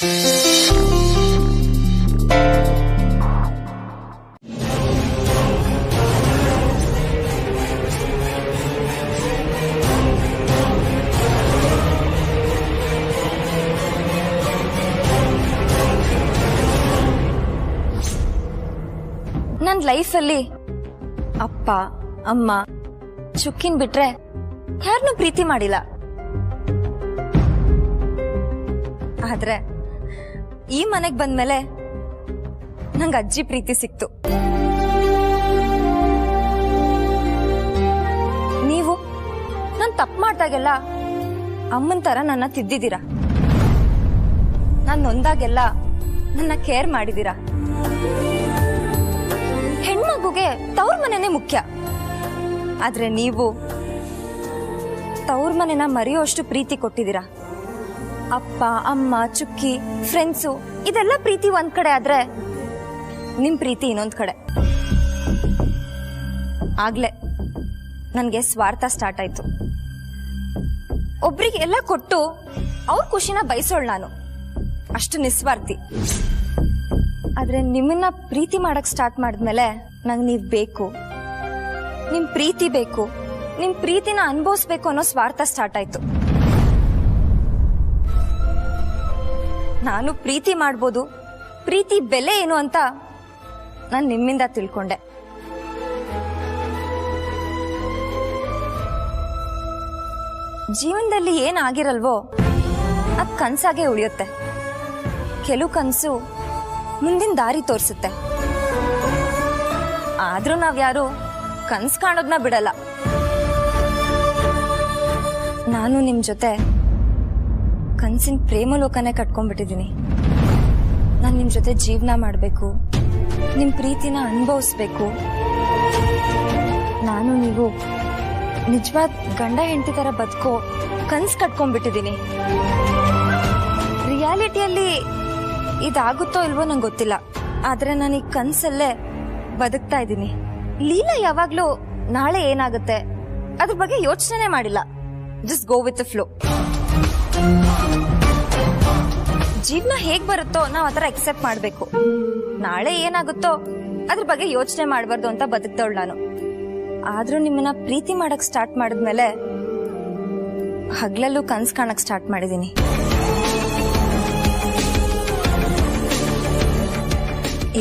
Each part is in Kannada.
ನನ್ನ ಲೈಫಲ್ಲಿ ಅಪ್ಪ ಅಮ್ಮ ಚುಕ್ಕಿನ್ ಬಿಟ್ರೆ ಯಾರನ್ನೂ ಪ್ರೀತಿ ಮಾಡಿಲ್ಲ. ಆದ್ರೆ ಈ ಮನೆಗ್ ಬಂದ್ಮೇಲೆ ನಂಗೆ ಅಜ್ಜಿ ಪ್ರೀತಿ ಸಿಕ್ತು. ನೀವು ನಾನು ತಪ್ಪು ಮಾಡ್ದಾಗೆಲ್ಲ ಅಮ್ಮನ್ ತರ ನನ್ನ ತಿದ್ದಿದ್ದೀರಾ. ನಾನು ನೊಂದಾಗೆಲ್ಲ ನನ್ನ ಕೇರ್ ಮಾಡಿದೀರಾ. ಹೆಣ್ಮಗುಗೆ ತವ್ರ ಮನೆನೇ ಮುಖ್ಯ. ಆದ್ರೆ ನೀವು ತವ್ರ ಮನೆನ ಮರೆಯುವಷ್ಟು ಪ್ರೀತಿ ಕೊಟ್ಟಿದ್ದೀರಾ. ಅಪ್ಪ ಅಮ್ಮ ಚುಕ್ಕಿ ಫ್ರೆಂಡ್ಸು ಇದೆಲ್ಲ ಪ್ರೀತಿ ಒಂದ್ ಕಡೆ ಆದ್ರೆ ನಿಮ್ ಪ್ರೀತಿ ಇನ್ನೊಂದ್ ಕಡೆ. ಆಗ್ಲೇ ನನ್ಗೆ ಸ್ವಾರ್ಥ ಸ್ಟಾರ್ಟ್ ಆಯ್ತು. ಒಬ್ರಿಗೆ ಎಲ್ಲ ಕೊಟ್ಟು ಅವ್ರ ಖುಷಿನ ಬಯಸೋಳ್ ನಾನು. ಅಷ್ಟು ನಿಸ್ವಾರ್ಥಿ. ಆದ್ರೆ ನಿಮ್ಮನ್ನ ಪ್ರೀತಿ ಮಾಡಕ್ ಸ್ಟಾರ್ಟ್ ಮಾಡಿದ್ಮೇಲೆ ನಂಗೆ ನೀವ್ ಬೇಕು, ನಿಮ್ ಪ್ರೀತಿ ಬೇಕು, ನಿಮ್ ಪ್ರೀತಿನ ಅನುಭವಿಸ್ಬೇಕು ಅನ್ನೋ ಸ್ವಾರ್ಥ ಸ್ಟಾರ್ಟ್ ಆಯ್ತು. ನಾನು ಪ್ರೀತಿ ಮಾಡ್ಬೋದು, ಪ್ರೀತಿ ಬೆಲೆ ಏನು ಅಂತ ನಾನು ನಿಮ್ಮಿಂದ ತಿಳ್ಕೊಂಡೆ. ಜೀವನದಲ್ಲಿ ಏನಾಗಿರಲ್ವೋ ಅದ್ ಕನ್ಸಾಗೆ ಉಳಿಯುತ್ತೆ. ಕೆಲವು ಕನ್ಸು ಮುಂದಿನ ದಾರಿ ತೋರಿಸುತ್ತೆ. ಆದ್ರೂ ನಾವ್ಯಾರು ಕನ್ಸ್ ಕಾಣೋದ್ನ ಬಿಡಲ್ಲ. ನಾನು ನಿಮ್ ಜೊತೆ ಕನ್ಸಿನ ಪ್ರೇಮ ಲೋಕನೇ ಕಟ್ಕೊಂಡ್ಬಿಟ್ಟಿದ್ದೀನಿ. ನಾನು ನಿಮ್ ಜೊತೆ ಜೀವನ ಮಾಡ್ಬೇಕು, ನಿಮ್ ಪ್ರೀತಿನ ಅನುಭವಿಸ್ಬೇಕು. ನಾನು ನೀವು ನಿಜವಾದ ಗಂಡ ಹೆಂಡತಿ ತರ ಬದುಕೋ ಕನ್ಸ್ ಕಟ್ಕೊಂಡ್ಬಿಟ್ಟಿದ್ದೀನಿ. ರಿಯಾಲಿಟಿಯಲ್ಲಿ ಇದಾಗುತ್ತೋ ಇಲ್ವೋ ನಂಗೆ ಗೊತ್ತಿಲ್ಲ. ಆದ್ರೆ ನಾನು ಈ ಕನ್ಸಲ್ಲೇ ಬದುಕ್ತಾ ಇದ್ದೀನಿ. ಲೀಲಾ ಯಾವಾಗ್ಲೂ ನಾಳೆ ಏನಾಗುತ್ತೆ ಅದ್ರ ಬಗ್ಗೆ ಯೋಚನೆ ಮಾಡಿಲ್ಲ. Just go with the flow. ಜೀವನ ಹೇಗ್ ಬರುತ್ತೋ ನಾವ್ ಆತರ ಎಕ್ಸೆಪ್ಟ್ ಮಾಡ್ಬೇಕು. ನಾಳೆ ಏನಾಗುತ್ತೋ ಅದ್ರ ಬಗ್ಗೆ ಯೋಚನೆ ಮಾಡಬಾರ್ದು ಅಂತ ಬದುಕ್ತವಳು ನಾನು. ಆದ್ರೂ ನಿಮ್ಮನ್ನ ಪ್ರೀತಿ ಮಾಡಕ್ ಸ್ಟಾರ್ಟ್ ಮಾಡಿದ್ಮೇಲೆ ಹಗ್ಲಲ್ಲೂ ಕನ್ಸ್ ಕಾಣಕ್ ಸ್ಟಾರ್ಟ್ ಮಾಡಿದೀನಿ.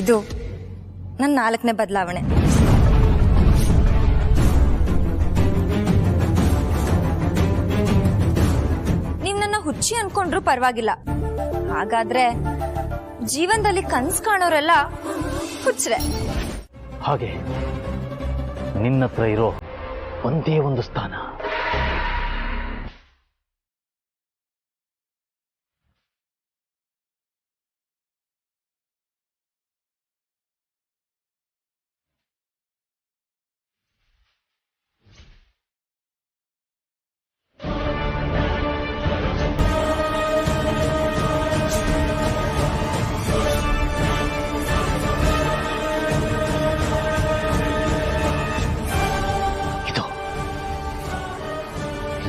ಇದು ನನ್ನ 4ನೇ ಬದಲಾವಣೆ. ನೀವ್ ನನ್ನ ಹುಚ್ಚಿ ಅನ್ಕೊಂಡ್ರು ಪರವಾಗಿಲ್ಲ. ಹಾಗಾದ್ರೆ ಜೀವನದಲ್ಲಿ ಕನ್ಸ್ ಕಾಣೋರೆಲ್ಲ ಹುಚ್ಚರೆ. ಹಾಗೆ ನಿನ್ನತ್ರ ಇರೋ ಒಂದೇ ಒಂದು ಸ್ಥಾನ.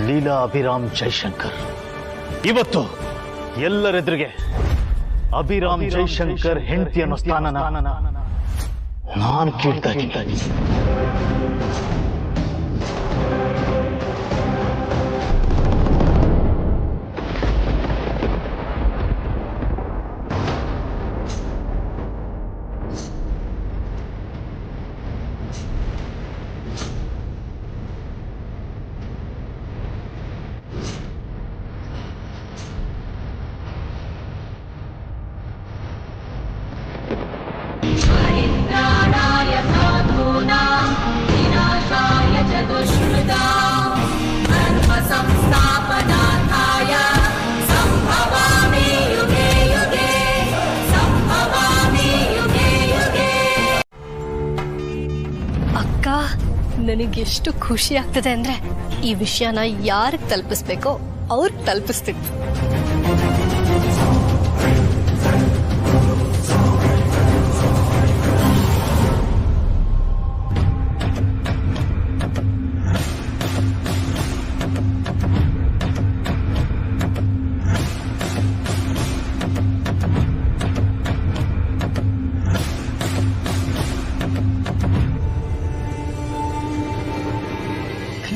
ಲೀಲಾ ಅಭಿರಾಮ್ ಜೈಶಂಕರ್. ಇವತ್ತು ಎಲ್ಲರೆದುರಿಗೆ ಅಭಿರಾಮ್ ಜೈಶಂಕರ್ ಹೆಂಡತಿ ಅನ್ನೋ ಸ್ಥಾನನ ನಾನು ಕೇಳ್ತಾ ಇದ್ದೀನಿ. ಅಕ್ಕ, ನನಗೆಷ್ಟು ಖುಷಿ ಆಗ್ತದೆ ಅಂದ್ರೆ ಈ ವಿಷಯನ ಯಾರಿಗೆ ತಲುಪಿಸ್ಬೇಕೋ ಅವ್ರಿಗೆ ತಲುಪಿಸ್ತೀನಿ.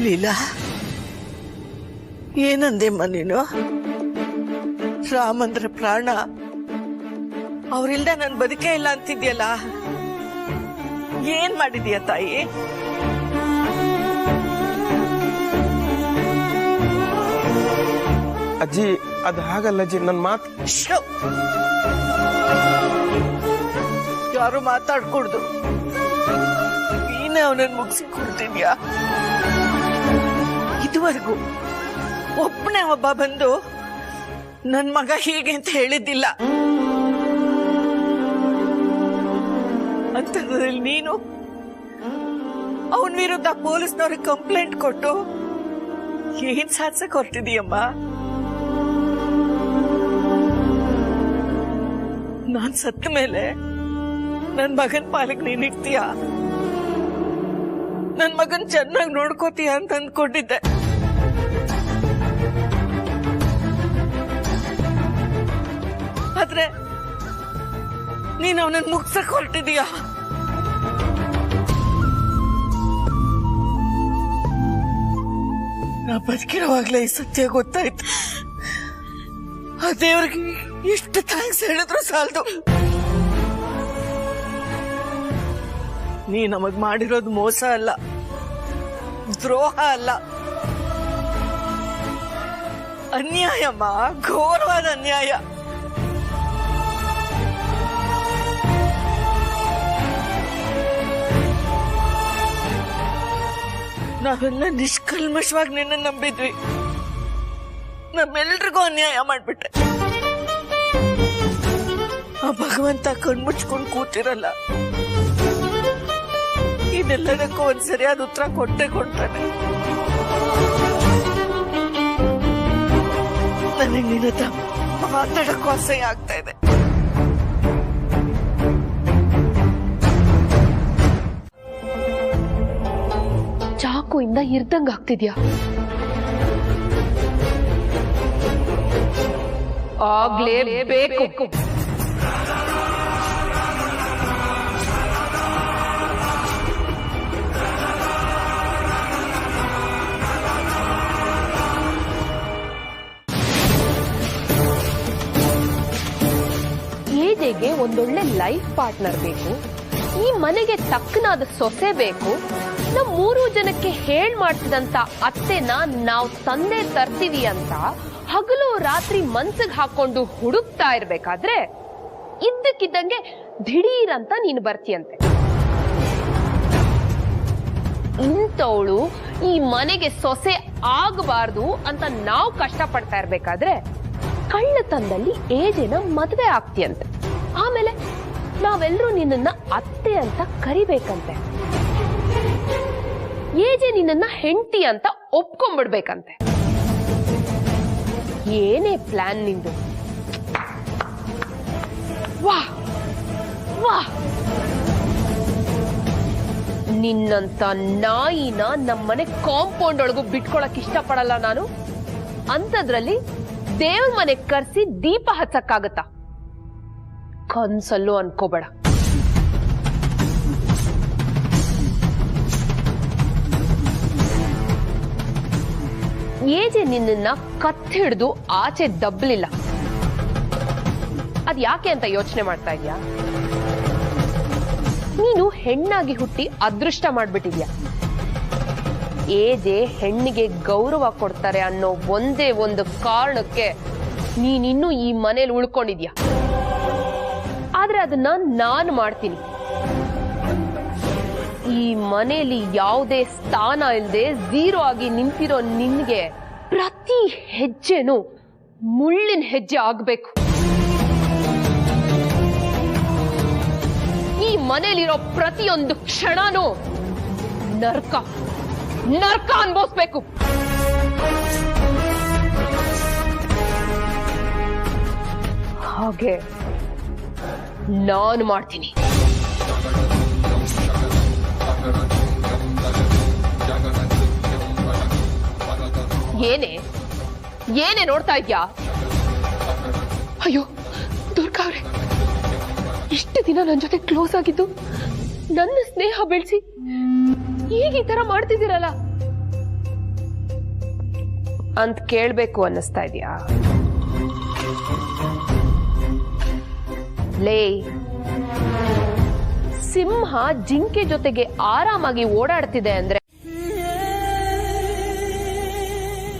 ಲೀಲಾ, ಏನಂದೆಮ್ಮ ನೀನು? ರಾಮಂದ್ರೆ ಪ್ರಾಣ, ಅವ್ರಿಲ್ದ ನನ್ ಬದುಕೇ ಇಲ್ಲ ಅಂತಿದ್ಯಲ್ಲ. ಏನ್ ಮಾಡಿದೀಯ ತಾಯಿ? ಅಜ್ಜಿ, ಅದು ಹಾಗಲ್ಲ ಅಜ್ಜಿ, ನನ್ನ ಮಾತು. ಯಾರು ಮಾತಾಡ್ಕೊಡ್ದು. ನೀನೇ ಅವನನ್ನು ಮುಗಿಸಿಕೊಡ್ತಿದ್ಯಾ? ಇದುವರೆಗೂ ಒಬ್ಬನೇ ಒಬ್ಬ ಬಂದು ನನ್ ಮಗ ಹೀಗೆ ಅಂತ ಹೇಳಿದ್ದಿಲ್ಲ. ಅಂತದ್ರಲ್ಲಿ ನೀನು ಅವನ ವಿರುದ್ಧ ಪೊಲೀಸ್ನವ್ರಿಗೆ ಕಂಪ್ಲೇಂಟ್ ಕೊಟ್ಟು ಏನ್ ಸಾಧಿಸಕ್ ಹೊರಟಿದೀಯಮ್ಮ? ನಾನ್ ಸತ್ತ ಮೇಲೆ ನನ್ ಮಗನ್ ಪಾಲಿಗೆ ನೀನಿರ್ತೀಯ, ನನ್ ಮಗನ್ ಚೆನ್ನಾಗಿ ನೋಡ್ಕೋತೀಯ ಅಂತ ಅಂದ್ಕೊಂಡಿದ್ದೆ. ಆದ್ರೆ ನೀನ್ ಅವನನ್ನ ಮುಗ್ಸಕ್ ಹೊರಟಿದೀಯ. ನಾ ಬದುಕಿರುವಾಗ್ಲೇ ಈ ಸತ್ಯ ಗೊತ್ತಾಯ್ತು. ಆ ದೇವ್ರಿಗೆ ಎಷ್ಟು ಥ್ಯಾಂಕ್ಸ್ ಹೇಳಿದ್ರು ಸಾಲದು. ನೀ ನಮಗ್ ಮಾಡಿರೋದು ಮೋಸ ಅಲ್ಲ, ದ್ರೋಹ ಅಲ್ಲ, ಅನ್ಯಾಯಮ್ಮ, ಘೋರವಾದ ಅನ್ಯಾಯ. ನಾವೆಲ್ಲ ನಿಷ್ಕಲ್ಮಶವಾಗಿ ನಿನ್ನ ನಂಬಿದ್ವಿ, ನಮ್ಮೆಲ್ರಿಗೂ ಅನ್ಯಾಯ ಮಾಡ್ಬಿಟ್ಟೆ. ಆ ಭಗವಂತ ಕಣ್ಮುಚ್ಕೊಂಡು ಕೂತಿರಲ್ಲ, ಇದೆಲ್ಲದಕ್ಕೂ ಒಂದ್ ಸರಿಯಾದ ಉತ್ತರ ಕೊಟ್ಟೆ ಕೊಡ್ತಾನೆ. ನನಗೆ ನಿನ್ನ ಹತ್ರ ಮಾತಾಡಕ್ಕೂ ಅಸಹ್ಯ ಆಗ್ತಾ ಇದೆ. ಚಾಕುಯಿಂದ ಇರ್ದಂಗ ಆಗ್ತಿದ್ಯಾ? ಆಗ್ಲೇಬೇಕು. ಏಜೆಗೆ ಒಂದೊಳ್ಳೆ ಲೈಫ್ ಪಾರ್ಟ್ನರ್ ಬೇಕು, ಈ ಮನೆಗೆ ತಕ್ಕನಾದ ಸೊಸೆ ಬೇಕು, ನಮ್ 3 ಜನಕ್ಕೆ ಹೇಳ್ ಮಾಡ್ತಿದಂತ ಅತ್ತೆನ ನಾವು ತಂದೆ ತರ್ತೀವಿ ಅಂತ ಹಗಲು ರಾತ್ರಿ ಮನ್ಸಿಗೆ ಹಾಕೊಂಡು ಹುಡುಕ್ತಾ ಇರ್ಬೇಕಾದ್ರೆ ಇದ್ದಕ್ಕಿದ್ದಂಗೆ ದಿಢೀರ್ ಅಂತ ನೀನು ಬರ್ತೀಯಂತೆ. ಇಂಥವಳು ಈ ಮನೆಗೆ ಸೊಸೆ ಆಗಬಾರ್ದು ಅಂತ ನಾವು ಕಷ್ಟಪಡ್ತಾ ಇರ್ಬೇಕಾದ್ರೆ ಕಳ್ಳತನದಲ್ಲಿ ಏಜೆನ ಮದುವೆ ಆಗ್ತೀಯಂತೆ. ಆಮೇಲೆ ನಾವೆಲ್ಲರೂ ನಿನ್ನನ್ನ ಅತ್ತೆ ಅಂತ ಕರಿಬೇಕಂತೆ. ಏಜೆ ನಿನ್ನನ್ನ ಹೆಂಡತಿ ಅಂತ ಒಪ್ಕೊಂಡ್ಬಿಡ್ಬೇಕಂತೆ. ಏನೇ ಪ್ಲಾನ್ ನಿಂದು? ವಾ ವಾ, ನಿನ್ನಂತ ನಾಯಿನ ನಮ್ಮನೆ ಕಾಂಪೌಂಡ್ ಒಳಗೂ ಬಿಟ್ಕೊಳಕ್ ಇಷ್ಟಪಡಲ್ಲ ನಾನು. ಅಂತದ್ರಲ್ಲಿ ದೇವ್ರ ಮನೆ ಕರ್ಸಿ ದೀಪ ಹಚ್ಚಕ್ಕಾಗತ್ತಾ? ಕನ್ಸಲ್ಲೂ ಅನ್ಕೋಬೇಡ. ಏಜೆ ನಿನ್ನ ಕತ್ತಿ ಹಿಡಿದು ಆಚೆ ದಬ್ಬಲಿಲ್ಲ. ಅದ್ ಯಾಕೆ ಅಂತ ಯೋಚನೆ ಮಾಡ್ತಾ ಇದ್ಯಾ? ನೀನು ಹೆಣ್ಣಾಗಿ ಹುಟ್ಟಿ ಅದೃಷ್ಟ ಮಾಡ್ಬಿಟ್ಟಿದ್ಯಾ. ಏಜೆ ಹೆಣ್ಣಿಗೆ ಗೌರವ ಕೊಡ್ತಾರೆ ಅನ್ನೋ ಒಂದೇ ಒಂದು ಕಾರಣಕ್ಕೆ ನೀನಿನ್ನೂ ಈ ಮನೇಲಿ ಉಳ್ಕೊಂಡಿದ್ಯಾ. ಆದ್ರೆ ಅದನ್ನ ನಾನು ಮಾಡ್ತೀನಿ. ಈ ಮನೆಯಲ್ಲಿ ಯಾವುದೇ ಸ್ಥಾನ ಇಲ್ಲದೆ ಝೀರೋ ಆಗಿ ನಿಂತಿರೋ ನಿನ್ಗೆ ಪ್ರತಿ ಹೆಜ್ಜೆನೂ ಮುಳ್ಳಿನ ಹೆಜ್ಜೆ ಆಗ್ಬೇಕು. ಈ ಮನೆಯಲ್ಲಿರೋ ಪ್ರತಿಯೊಂದು ಕ್ಷಣನೂ ನರ್ಕ ನರ್ಕ ಅನ್ಭವಿಸ್ಬೇಕು. ಹಾಗೆ ನಾನು ಮಾಡ್ತೀನಿ. ಏನೇ ನೋಡ್ತಾ ಇದ್ಯಾ? ಅಯ್ಯೋ ದುರ್ಗಾ ಅವ್ರೆ, ಇಷ್ಟು ದಿನ ನನ್ನ ಜೊತೆ ಕ್ಲೋಸ್ ಆಗಿದ್ದು, ನನ್ನ ಸ್ನೇಹ ಬೆಳೆಸಿ ಈಗ ಈ ತರ ಮಾಡ್ತಿದ್ದೀರಲ್ಲ, ಅಂತ ಕೇಳ್ಬೇಕು ಅನ್ನಿಸ್ತಾ ಇದೆಯಾ? ಲೇ, ಸಿಂಹ ಜಿಂಕೆ ಜೊತೆಗೆ ಆರಾಮಾಗಿ ಓಡಾಡ್ತಿದೆ ಅಂದ್ರೆ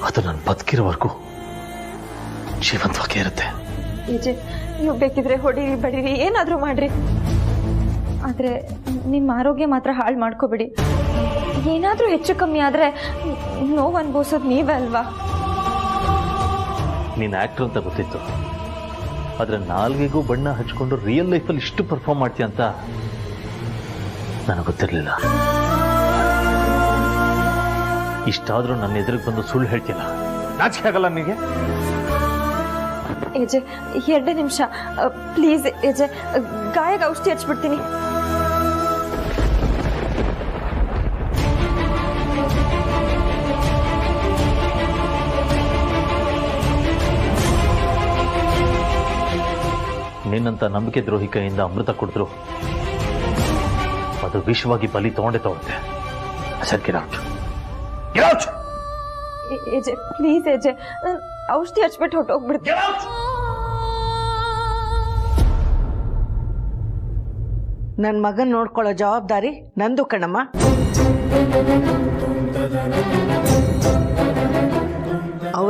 ಅದು ನಾನು ಬದುಕಿರೋವರೆಗೂ ಜೀವಂತವಾಗಿ ಇರುತ್ತೆ. ನೀವು ಬೇಕಿದ್ರೆ ಹೊಡೀರಿ ಬಡೀರಿ ಏನಾದ್ರೂ ಮಾಡ್ರಿ, ಆದ್ರೆ ನಿಮ್ಮ ಆರೋಗ್ಯ ಮಾತ್ರ ಹಾಳು ಮಾಡ್ಕೋಬೇಡಿ. ಏನಾದ್ರೂ ಹೆಚ್ಚು ಕಮ್ಮಿ ಆದ್ರೆ ನೋವು ಅನ್ಭವಿಸೋದು ನೀವೇ ಅಲ್ವಾ? ನೀನು ಆಕ್ಟರ್ ಅಂತ ಗೊತ್ತಿತ್ತು, ಆದ್ರೆ ನಾಲ್ಗೆಗೂ ಬಣ್ಣ ಹಚ್ಕೊಂಡು ರಿಯಲ್ ಲೈಫಲ್ಲಿ ಇಷ್ಟು ಪರ್ಫಾರ್ಮ್ ಮಾಡ್ತೀಯ ಅಂತ ನನಗೆ ಗೊತ್ತಿರಲಿಲ್ಲ. ಇಷ್ಟಾದ್ರೂ ನನ್ನ ಎದುರಿಗೆ ಬಂದು ಸುಳ್ಳು ಹೇಳ್ತಿಲ್ಲ, ನಾಚಿಕೆ ಆಗಲ್ಲ ನಿನಗೆ? ಏಜೆ 2 ನಿಮಿಷ ಪ್ಲೀಸ್ ಏಜೆ, ಗಾಯಗೆ ಔಷಧಿ ಹಚ್ಬಿಡ್ತೀನಿ. ನಿನ್ನಂತ ನಂಬಿಕೆ ದ್ರೋಹಿ ಕೈಯಿಂದ ಅಮೃತ ಕುಡಿದ್ರು ಅದು ವಿಷವಾಗಿ ಬಲಿ ತಗೊಂಡೆ. ಏಜೆ ಪ್ಲೀಸ್ ಏಜೆ, ಔಷಧಿ ಹಚ್ಬಿಟ್ಟು ಹೊಟ್ಟೋಗ್ಬಿಡ್ತೀನಿ. ನನ್ನ ಮಗನ್ ನೋಡ್ಕೊಳ್ಳೋ ಜವಾಬ್ದಾರಿ ನಂದು ಕಣಮ್ಮ.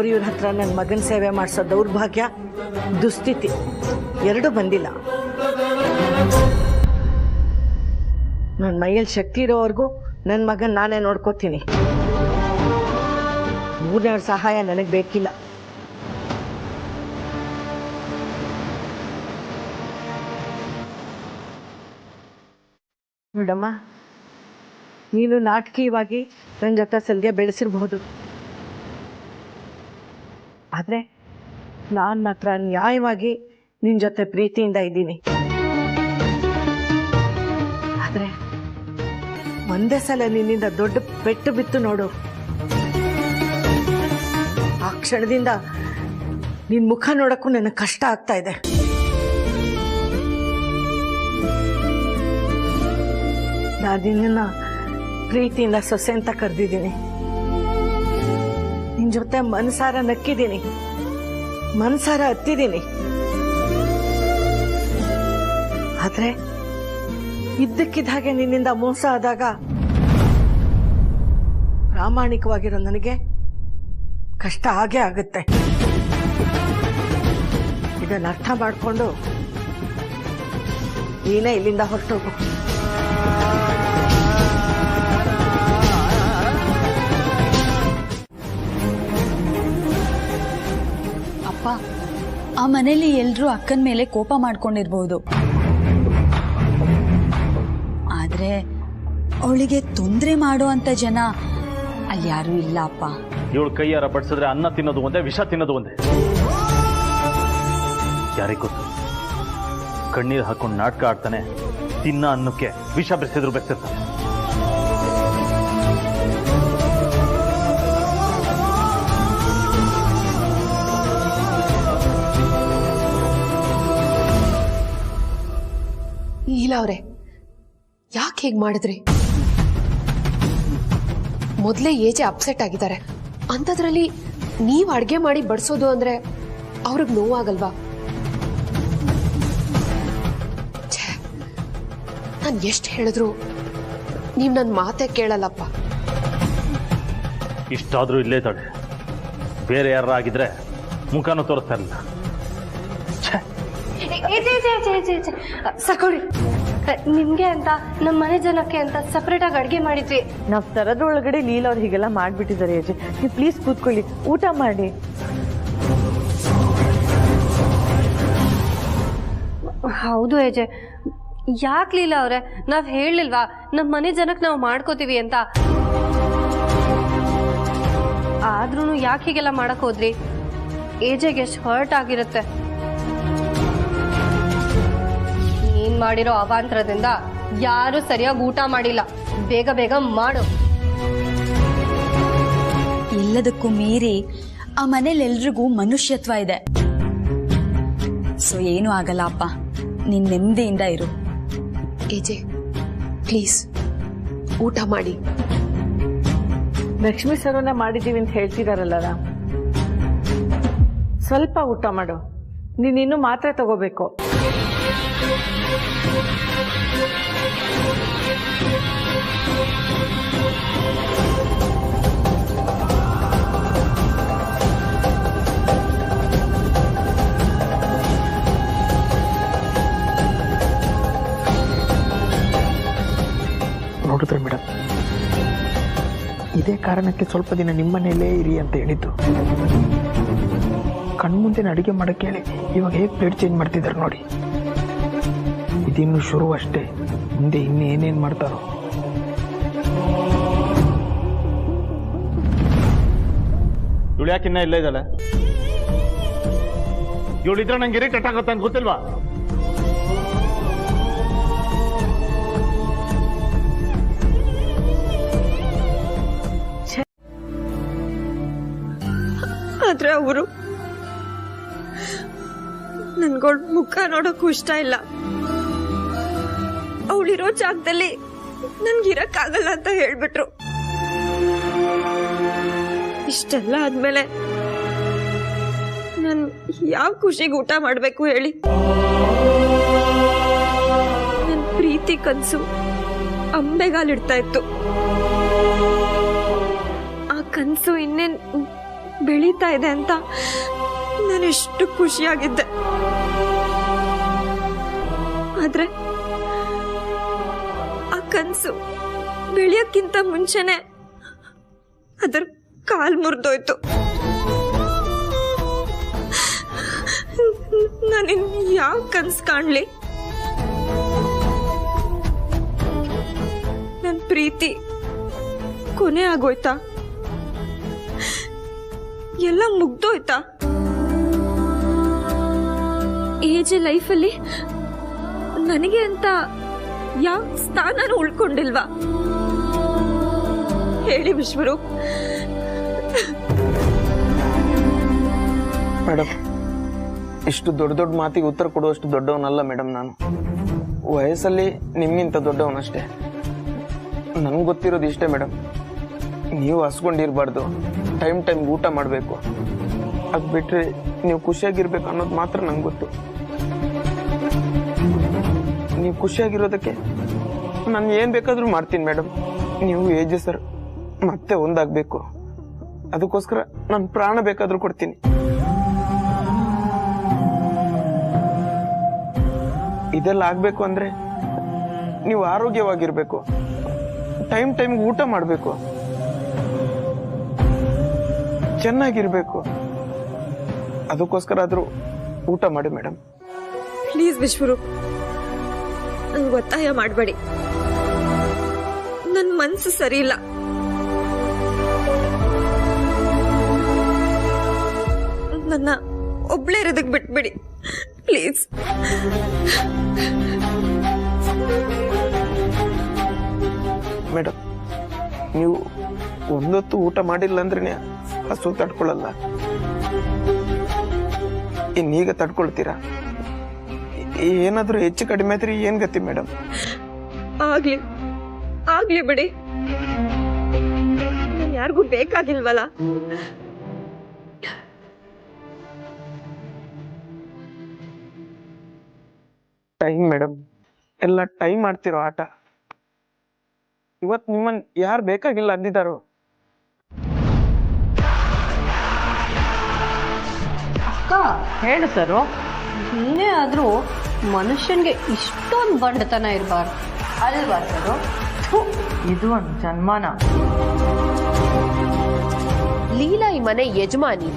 ಇವ್ರ ಹತ್ರ ನನ್ನ ಮಗನ ಸೇವೆ ಮಾಡಿಸೋ ದೌರ್ಭಾಗ್ಯ, ದುಸ್ಥಿತಿ ಎರಡೂ ಬಂದಿಲ್ಲ. ನನ್ನ ಮೈಯಲ್ಲಿ ಶಕ್ತಿ ಇರೋವರೆಗೂ ನನ್ನ ಮಗನ್ ನಾನೇ ನೋಡ್ಕೋತೀನಿ. ಮೂರನೇವ್ರ ಸಹಾಯ ನನಗೆ ಬೇಕಿಲ್ಲ. ನೋಡಮ್ಮ, ನೀನು ನಾಟಕೀಯವಾಗಿ ನನ್ನ ಜೊತೆ ಸಲ್ಗೆ ಬೆಳೆಸಿರ್ಬಹುದು, ಆದರೆ ನಾನು ಮಾತ್ರ ನ್ಯಾಯವಾಗಿ ನಿನ್ನ ಜೊತೆ ಪ್ರೀತಿಯಿಂದ ಇದ್ದೀನಿ. ಆದರೆ ಒಂದೇ ಸಲ ನಿನ್ನಿಂದ ದೊಡ್ಡ ಪೆಟ್ಟು ಬಿತ್ತು ನೋಡು, ಆ ಕ್ಷಣದಿಂದ ನಿನ್ನ ಮುಖ ನೋಡಕ್ಕೂ ನನಗೆ ಕಷ್ಟ ಆಗ್ತಾ ಇದೆ. ನಾನು ನಿನ್ನ ಪ್ರೀತಿಯಿಂದ ಸೊಸೆ ಅಂತ ಕರೆದಿದ್ದೀನಿ. ನಿನ್ನ ಜೊತೆ ಮನಸಾರ ನಕ್ಕಿದ್ದೀನಿ, ಮನಸಾರ ಹತ್ತಿದ್ದೀನಿ. ಆದ್ರೆ ಇದ್ದಕ್ಕಿದ್ದ ಹಾಗೆ ನಿನ್ನಿಂದ ಮೋಸ ಆದಾಗ ಪ್ರಾಮಾಣಿಕವಾಗಿರೋ ನನಗೆ ಕಷ್ಟ ಆಗೇ ಆಗುತ್ತೆ. ಇದನ್ನ ಅರ್ಥ ಮಾಡಿಕೊಂಡು ನೀನೇ ಇಲ್ಲಿಂದ ಹೊರಟೋಗು. ಅಪ್ಪ, ಆ ಮನೇಲಿ ಎಲ್ರೂ ಅಕ್ಕನ ಮೇಲೆ ಕೋಪ ಮಾಡ್ಕೊಂಡಿರ್ಬಹುದು, ಆದ್ರೆ ಅವಳಿಗೆ ತೊಂದರೆ ಮಾಡುವಂತ ಜನ ಅಲ್ಲಿ ಯಾರು ಇಲ್ಲ ಅಪ್ಪ. ಇವಳು ಕೈಯಾರ ಬಡಿಸಿದ್ರೆ ಅನ್ನ ತಿನ್ನೋದು ಒಂದೇ, ವಿಷ ತಿನ್ನೋದು ಒಂದೇ. ಯಾರಿಗ್ ಗೊತ್ತು, ಕಣ್ಣೀರು ಹಾಕೊಂಡು ನಾಟಕ ಆಡ್ತಾನೆ, ತಿನ್ನ ಅನ್ನಕ್ಕೆ ವಿಷ ಬೆರೆಸಿದ್ರು ಬೆರೆಸಿರ್ತಾನೆ. ನೀಲಾ ಅವ್ರೆ, ಯಾಕೆ ಹೇಗ್ ಮಾಡಿದ್ರಿ? ಮೊದಲೇ ಏಜೆ ಅಪ್ಸೆಟ್ ಆಗಿದ್ದಾರೆ, ಅಂಥದ್ರಲ್ಲಿ ನೀವ್ ಅಡ್ಗೆ ಮಾಡಿ ಬಡಿಸೋದು ಅಂದ್ರೆ ಅವ್ರಿಗೆ ನೋವಾಗಲ್ವಾ? ನಾನು ಎಷ್ಟು ಹೇಳಿದ್ರು ನೀವ್ ನನ್ನ ಮಾತೇ ಕೇಳಲ್ಲಪ್ಪ. ಇಷ್ಟಾದ್ರೂ ಇಲ್ಲೇ ತಡೆ, ಬೇರೆ ಯಾರ ಆಗಿದ್ರೆ ಮುಖನೂ ತೋರಿಸ್ತಾ ಇರಲಿಲ್ಲ. ಸಾಕೋಡಿ, ನಿಮ್ಗೆ ಅಂತ ನಮ್ಮ ಮನೆ ಜನಕ್ಕೆ ಅಂತ ಸಪ್ರೇಟ್ ಆಗಿ ಅಡ್ಗೆ ಮಾಡಿದ್ವಿ. ನಾವು ತರದ್ರೊಳಗಡೆ ಲೀಲಾ ಅವ್ರು ಹೀಗೆಲ್ಲ ಮಾಡ್ಬಿಟ್ಟಿದ್ದಾರೆ. ಅಜ್ಜಿ, ನೀವು ಪ್ಲೀಸ್ ಕೂತ್ಕೊಳ್ಳಿ, ಊಟ ಮಾಡಿ. ಹೌದು ಅಜಯ್, ಯಾಕೆ ಲೀಲಾ ಅವ್ರೆ, ನಾವ್ ಹೇಳಿಲ್ವಾ ನಮ್ಮ ಮನೆ ಜನಕ್ಕೆ ನಾವು ಮಾಡ್ಕೋತೀವಿ ಅಂತ? ಆದ್ರೂ ಯಾಕೆ ಹೀಗೆಲ್ಲ ಮಾಡಕ್ ಹೋದ್ರಿ? ಏಜೆಗೆ ಎಷ್ಟು ಹರ್ಟ್ ಆಗಿರುತ್ತೆ. ನೀನ್ ಮಾಡಿರೋ ಅವಾಂತರದಿಂದ ಯಾರು ಸರಿಯಾಗಿ ಊಟ ಮಾಡಿಲ್ಲ. ಬೇಗ ಬೇಗ ಮಾಡು. ಎಲ್ಲದಕ್ಕೂ ಮೀರಿ ಆ ಮನೇಲಿ ಎಲ್ರಿಗೂ ಮನುಷ್ಯತ್ವ ಇದೆ. ಸೊ ಏನೂ ಆಗಲ್ಲ ಅಪ್ಪ, ನೀನ್ ನೆಮ್ಮದಿಯಿಂದ ಇರು. ಏಜೆ ಪ್ಲೀಸ್ ಊಟ ಮಾಡಿ. ಲಕ್ಷ್ಮೀ ಸರ್ವನ್ನ ಮಾಡಿದ್ದೀವಿ ಅಂತ ಹೇಳ್ತಿದಾರಲ್ಲ, ಸ್ವಲ್ಪ ಊಟ ಮಾಡು. ನೀನಿನ್ನು ಮಾತ್ರೆ ತಗೋಬೇಕು. ನೋಡಿದ್ರೆ ಮೇಡಮ್, ಇದೇ ಕಾರಣಕ್ಕೆ ಸ್ವಲ್ಪ ದಿನ ನಿಮ್ಮನೇಲೇ ಇರಿ ಅಂತ ಹೇಳಿದ್ದು. ಕಣ್ಮುಂದಿನ ಅಡುಗೆ ಮಾಡಕ್ಕೆ ಹೇಳಿ ಇವಾಗ ಹೇಗೆ ಪ್ಲೇಟ್ ಚೇಂಜ್ ಮಾಡ್ತಿದ್ದಾರೆ ನೋಡಿ. ಇದಿನ್ನು ಶುರು ಅಷ್ಟೇ, ಮುಂದೆ ಇನ್ನೇನೇನು ಮಾಡ್ತಾರೋ. ಇವಳು ಯಾಕೆ ಇನ್ನ ಇಲ್ಲ ಇದ್ದಾಳೆ? ಇವಳಿದ್ರೆ ನಂಗೆ ಇರಿಟೇಟ್ ಆಗುತ್ತೆ ಅಂತ ಗೊತ್ತಿಲ್ವಾ? ಆದ್ರೆ ಅವರು ನನ್ಗಳ ಮುಖ ನೋಡೋಕ್ಕೂ ಇಷ್ಟ ಇಲ್ಲ. ಅವಳಿರೋ ಜಾಗದಲ್ಲಿ ನನ್ಗಿರಕ್ಕಾಗಲ್ಲ ಅಂತ ಹೇಳ್ಬಿಟ್ರು. ಇಷ್ಟೆಲ್ಲ ಆದ್ಮೇಲೆ ನನ್ ಯಾವ ಖುಷಿಗೆ ಊಟ ಮಾಡ್ಬೇಕು ಹೇಳಿ? ನನ್ ಪ್ರೀತಿ ಕನ್ಸು ಅಂಬೆಗಾಲಿಡ್ತಾ ಇತ್ತು. ಆ ಕನ್ಸು ಇನ್ನೇನ್ ಬೆಳೀತಾ ಇದೆ ಅಂತ ನಾನು ಎಷ್ಟು ಖುಷಿಯಾಗಿದ್ದೆ. ಆದ್ರೆ ಆ ಕನ್ಸು ಬೆಳೆಯಕ್ಕಿಂತ ಮುಂಚೆನೆ ಅದರ ಕಾಲ್ ಮುರಿದೋಯ್ತು. ನಾನಿನ್ ಯಾವ ಕನ್ಸು ಕಾಣ್ಲಿ? ನನ್ ಪ್ರೀತಿ ಕೊನೆ ಆಗೋಯ್ತಾ? ಎಲ್ಲ ಮುಗ್ದೋಯ್ತಾ? ಏಜ್ ಲೈಫಲ್ಲಿ ನನಗೆ ಅಂತ ಯಾವ ಸ್ಥಾನನೂ ಉಳ್ಕೊಂಡಿಲ್ವಾ ಹೇಳಿ ವಿಶ್ವರೂಪ್? ಮೇಡಮ್, ಇಷ್ಟು ದೊಡ್ಡ ದೊಡ್ಡ ಮಾತಿಗೆ ಉತ್ತರ ಕೊಡುವಷ್ಟು ದೊಡ್ಡವನಲ್ಲ ಮೇಡಮ್ ನಾನು. ವಯಸ್ಸಲ್ಲಿ ನಿಮ್ಗಿಂತ ದೊಡ್ಡವನಷ್ಟೇ. ನನಗೆ ಗೊತ್ತಿರೋದು ಇಷ್ಟೇ ಮೇಡಮ್, ನೀವು ಹಸ್ಕೊಂಡಿರ್ಬಾರ್ದು, ಟೈಮ್ ಊಟ ಮಾಡಬೇಕು. ಅದು ಬಿಟ್ಟರೆ ನೀವು ಖುಷಿಯಾಗಿರ್ಬೇಕು ಅನ್ನೋದು ಮಾತ್ರ ನಂಗೆ ಗೊತ್ತು. ನೀವು ಖುಷಿಯಾಗಿರೋದಕ್ಕೆ ನಾನು ಏನು ಬೇಕಾದರೂ ಮಾಡ್ತೀನಿ ಮೇಡಮ್. ನೀವು ಏಜ್ ಸರ್ ಮತ್ತೆ ಒಂದಾಗಬೇಕು, ಅದಕ್ಕೋಸ್ಕರ ನಾನು ಪ್ರಾಣ ಬೇಕಾದರೂ ಕೊಡ್ತೀನಿ. ಇದೆಲ್ಲ ಆಗಬೇಕು ಅಂದರೆ ನೀವು ಆರೋಗ್ಯವಾಗಿರಬೇಕು, ಟೈಮ್ಗೆ ಊಟ ಮಾಡಬೇಕು, ಚೆನ್ನಾಗಿರ್ಬೇಕು. ಅದಕ್ಕೋಸ್ಕರ ಆದ್ರೂ ಊಟ ಮಾಡಿ ಮೇಡಮ್. ಪ್ಲೀಸ್ ವಿಶ್ವರೂಪ್, ನನ್ಗೆ ಒತ್ತಾಯ ಮಾಡಬೇಡಿ. ನನ್ನ ಮನಸ್ಸು ಸರಿ ಇಲ್ಲ. ನನ್ನ ಒಬ್ಳೇ ಇರೋದಕ್ಕೆ ಬಿಟ್ಬಿಡಿ ಪ್ಲೀಸ್. ಮೇಡಮ್, ನೀವು ಒಂದೊತ್ತು ಊಟ ಮಾಡಿಲ್ಲ ಅಂದ್ರೆ ಹಸು ತಡ್ಕೊಳ್ಳಲ್ಲ. ಇನ್ನೀಗ ತಡ್ಕೊಳ್ತೀರಾ? ಏನಾದ್ರೂ ಹೆಚ್ಚು ಕಡಿಮೆ ಆದ್ರೆ ಏನ್ ಗತಿ ಮೇಡಮ್? ಆಗ್ಲಿ ಬಿಡಿ, ನಾನು ಯಾರಿಗೂ ಬೇಕಾಗಿಲ್ವಲ್ಲ. ಟೈಮ್ ಮೇಡಮ್, ಎಲ್ಲ ಟೈಮ್ ಮಾಡ್ತಿರೋ ಆಟ. ಇವತ್ತು ನಿಮ್ಮನ್ ಯಾರು ಬೇಕಾಗಿಲ್ಲ ಅಂದಿದ್ದಾರೋ? ಹೇಳು ಸರು, ನೀನೇ ಆದ್ರೂ ಮನುಷ್ಯನ್ಗೆ ಇಷ್ಟೊಂದು ಬಂಡತನ ಇರಬಾರ್ದು ಅಲ್ವಾ ಸರು? ಇದು ಒಂದು ಜನ್ಮಾನ. ಲೀಲಾ ಈ ಮನೆ ಯಜಮಾನಿ,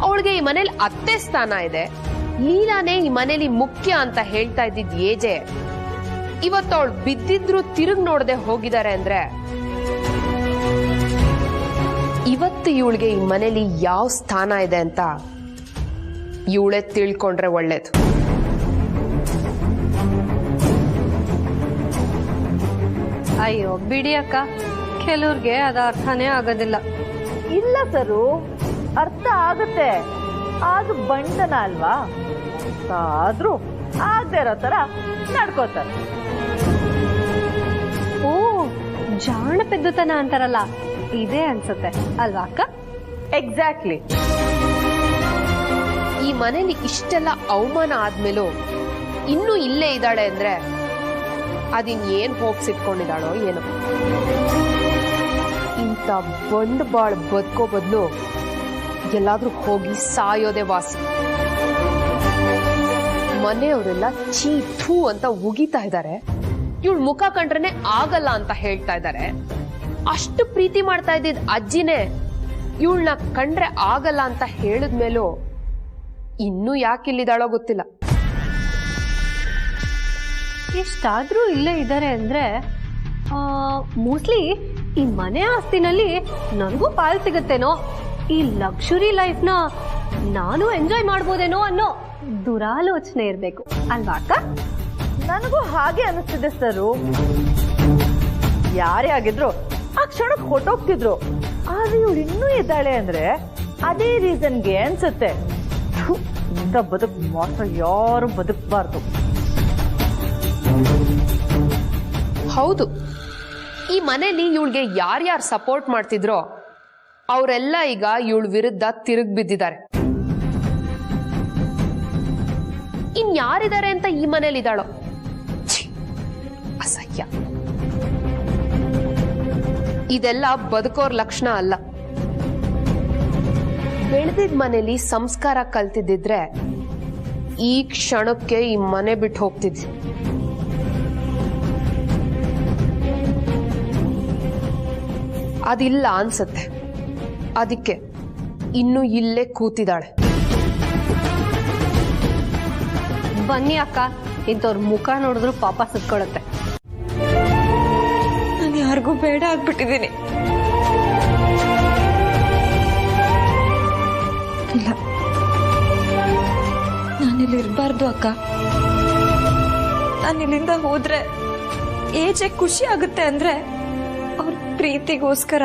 ಅವಳಿಗೆ ಈ ಮನೇಲಿ ಅತ್ತೆ ಸ್ಥಾನ ಇದೆ. ಲೀಲಾನೇ ಈ ಮನೇಲಿ ಮುಖ್ಯ ಅಂತ ಹೇಳ್ತಾ ಇದ್ದಿದ್ ಏಜೆ ಇವತ್ತು ಅವಳು ಬಿದ್ದಿದ್ರು ತಿರುಗ್ ನೋಡದೆ ಹೋಗಿದ್ದಾರೆ ಅಂದ್ರೆ ಇವತ್ತು ಇವಳಿಗೆ ಈ ಮನೇಲಿ ಯಾವ ಸ್ಥಾನ ಇದೆ ಅಂತ ಇವಳೇ ತಿಳ್ಕೊಂಡ್ರೆ ಒಳ್ಳೇದು. ಅಯ್ಯೋ ಬಿಡಿ ಅಕ್ಕ, ಕೆಲವ್ರಿಗೆ ಅದ ಅರ್ಥನೇ ಆಗೋದಿಲ್ಲ. ಇಲ್ಲ ಸರು, ಅರ್ಥ ಆಗುತ್ತೆ, ಅದು ಬಂಡನ ಅಲ್ವಾ? ಆದ್ರೂ ಆಗದೆ ಇರೋ ತರ ನಡ್ಕೋತಾರೆ. ಓ, ಜಾಣ ಪೆದ್ದುತನ ಅಂತಾರಲ್ಲ, ಇದೇ ಅನ್ಸುತ್ತೆ ಅಲ್ವಾ ಅಕ್ಕ? ಎಕ್ಸಾಕ್ಟ್ಲಿ. ಮನೇಲಿ ಇಷ್ಟೆಲ್ಲ ಅವಮಾನ ಆದ್ಮೇಲೂ ಇನ್ನೂ ಇಲ್ಲೇ ಇದ್ದಾಳೆ ಅಂದ್ರೆ ಅದಿನ್ನೇನ್ ಹೋಪ್ಸ್ ಇಟ್ಕೊಂಡಿದ್ದಾಳೋ ಏನೋ. ಇಂಥ ಬಂಡವಾಳ ಬದುಕೋ ಬದಲು ಎಲ್ಲಾದ್ರೂ ಹೋಗಿ ಸಾಯೋದೇ ವಾಸಿ. ಮನೆಯವರೆಲ್ಲ ಚೀ ಥೂ ಅಂತ ಉಗಿತಾ ಇದ್ದಾರೆ, ಇವಳು ಮುಖ ಕಂಡ್ರೆ ಆಗಲ್ಲ ಅಂತ ಹೇಳ್ತಾ ಇದ್ದಾರೆ. ಅಷ್ಟು ಪ್ರೀತಿ ಮಾಡ್ತಾ ಇದ್ದಿದ್ ಅಜ್ಜಿನೇ ಇವಳನ್ನ ಕಂಡ್ರೆ ಆಗಲ್ಲ ಅಂತ ಹೇಳಿದ್ಮೇಲೂ ಇನ್ನೂ ಯಾಕಿಲ್ಲಿದ್ದಾಳೋ ಗೊತ್ತಿಲ್ಲ. ಎಷ್ಟಾದ್ರೂ ಇಲ್ಲೇ ಇದ್ದಾರೆ ಅಂದ್ರೆ ಮೋಸ್ಟ್ಲಿ ಈ ಮನೆ ಆಸ್ತಿನಲ್ಲಿ ನನಗೂ ಪಾಲ್ ಸಿಗತ್ತೇನೋ, ಈ ಲಕ್ಸುರಿ ಲೈಫ್ನ ನಾನು ಎಂಜಾಯ್ ಮಾಡ್ಬೋದೇನೋ ಅನ್ನೋ ದುರಾಲೋಚನೆ ಇರ್ಬೇಕು ಅಲ್ವಾ ಅಕ್ಕ? ನನಗೂ ಹಾಗೆ ಅನಿಸ್ತಿದೆ ಸರು. ಯಾರೇ ಆಗಿದ್ರು ಆ ಕ್ಷಣಕ್ಕೆ ಹೊಟ್ಟೋಗ್ತಿದ್ರು, ಆದ್ರೆ ಇವಳು ಇನ್ನೂ ಇದ್ದಾಳೆ ಅಂದ್ರೆ ಅದೇ ರೀಸನ್ಗೆ ಅನ್ಸುತ್ತೆ. ಇಂಥ ಬದುಕು ಮಾತ್ರ ಯಾರು ಬದುಕಬಾರ್ದು. ಹೌದು, ಈ ಮನೇಲಿ ಇವಳಿಗೆ ಯಾರ್ಯಾರು ಸಪೋರ್ಟ್ ಮಾಡ್ತಿದ್ರೋ ಅವರೆಲ್ಲ ಈಗ ಇವಳ ವಿರುದ್ಧ ತಿರುಗ್ ಬಿದ್ದಿದ್ದಾರೆ. ಇನ್ಯಾರಿದ್ದಾರೆ ಅಂತ ಈ ಮನೇಲಿ ಇದ್ದಾಳೋ, ಅಸಹ್ಯ. ಇದೆಲ್ಲ ಬದುಕೋರ್ ಲಕ್ಷಣ ಅಲ್ಲ. ಬೆಳೆದಿದ್ ಮನೇಲಿ ಸಂಸ್ಕಾರ ಕಲ್ತಿದ್ದಿದ್ರೆ ಈ ಕ್ಷಣಕ್ಕೆ ಈ ಮನೆ ಬಿಟ್ಟು ಹೋಗ್ತಿದ್ವಿ. ಅದಿಲ್ಲ ಅನ್ಸತ್ತೆ, ಅದಕ್ಕೆ ಇನ್ನು ಇಲ್ಲೇ ಕೂತಿದ್ದಾಳೆ. ಬನ್ನಿ ಅಕ್ಕ, ಇಂಥವ್ರ ಮುಖ ನೋಡಿದ್ರು ಪಾಪ ಸುತ್ಕೊಳತ್ತೆ. ನಾನು ಯಾರಿಗೂ ಬೇಡ ಆಗ್ಬಿಟ್ಟಿದ್ದೀನಿ. ಇಲ್ಲ, ನಾನಿಲ್ಲಿ ಇರಬಾರ್ದು ಅಕ್ಕ. ನಾನಿಲ್ಲಿಂದ ಹೋದ್ರೆ ಏಜೆ ಖುಷಿ ಆಗುತ್ತೆ ಅಂದ್ರೆ ಅವ್ರ ಪ್ರೀತಿಗೋಸ್ಕರ,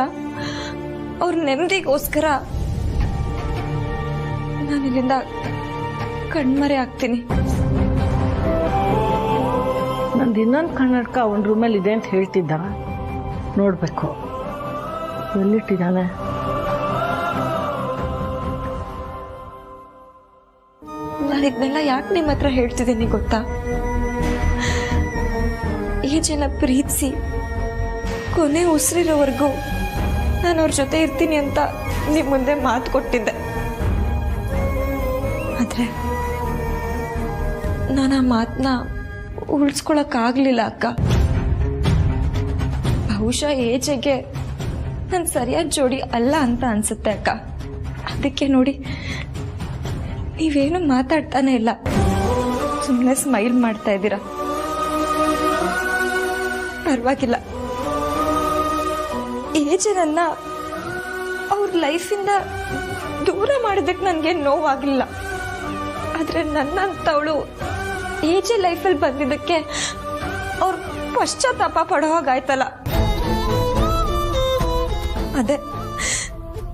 ಅವ್ರ ನೆಮ್ಮದಿಗೋಸ್ಕರ ನಾನಿಲ್ಲಿಂದ ಕಣ್ಮರೆ ಆಗ್ತೀನಿ. ನಂದು ಇನ್ನೊಂದು ಕನ್ನಡಕ ಅವನ ರೂಮಲ್ಲಿ ಇದೆ ಅಂತ ಹೇಳ್ತಿದ್ದ, ನೋಡ್ಬೇಕು ಎಲ್ಲಿಟ್ಟಿದ್ದಾನೆ. ನಾನಿದ್ನೆಲ್ಲ ಯಾಕೆ ನಿಮ್ಮ ಹತ್ರ ಹೇಳ್ತಿದ್ದೀನಿ ಗೊತ್ತಾ? ಈ ಜನ ಪ್ರೀತಿಸಿ ಕೊನೆ ಉಸಿರಿರೋವರೆಗೂ ನಾನು ಅವ್ರ ಜೊತೆ ಇರ್ತೀನಿ ಅಂತ ನಿಮ್ಮ ಮುಂದೆ ಮಾತು ಕೊಟ್ಟಿದ್ದೆ. ಆದ್ರೆ ನಾನು ಆ ಮಾತನ್ನ ಉಳಿಸ್ಕೊಳಕ್ಕಾಗ್ಲಿಲ್ಲ ಅಕ್ಕ. ಬಹುಶಃ ಏಜೆಗೆ ನಾನು ಸರಿಯಾದ ಜೋಡಿ ಅಲ್ಲ ಅಂತ ಅನ್ಸುತ್ತೆ ಅಕ್ಕ. ಅದಕ್ಕೆ ನೋಡಿ, ನೀವೇನು ಮಾತಾಡ್ತಾನೆ ಇಲ್ಲ, ಸುಮ್ಮನೆ ಸ್ಮೈಲ್ ಮಾಡ್ತಾ ಇದ್ದೀರಾ. ಪರವಾಗಿಲ್ಲ, ಏಜನನ್ನ ಅವ್ರ ಲೈಫಿಂದ ದೂರ ಮಾಡೋದಕ್ಕೆ ನನಗೆ ನೋವಾಗಲಿಲ್ಲ. ಆದ್ರೆ ನನ್ನಂತವಳು ಏಜೆ ಲೈಫಲ್ಲಿ ಬಂದಿದ್ದಕ್ಕೆ ಅವ್ರು ಪಶ್ಚಾತ್ತಾಪ ಪಡೋ ಹಾಗಾಯ್ತಲ್ಲ, ಅದೇ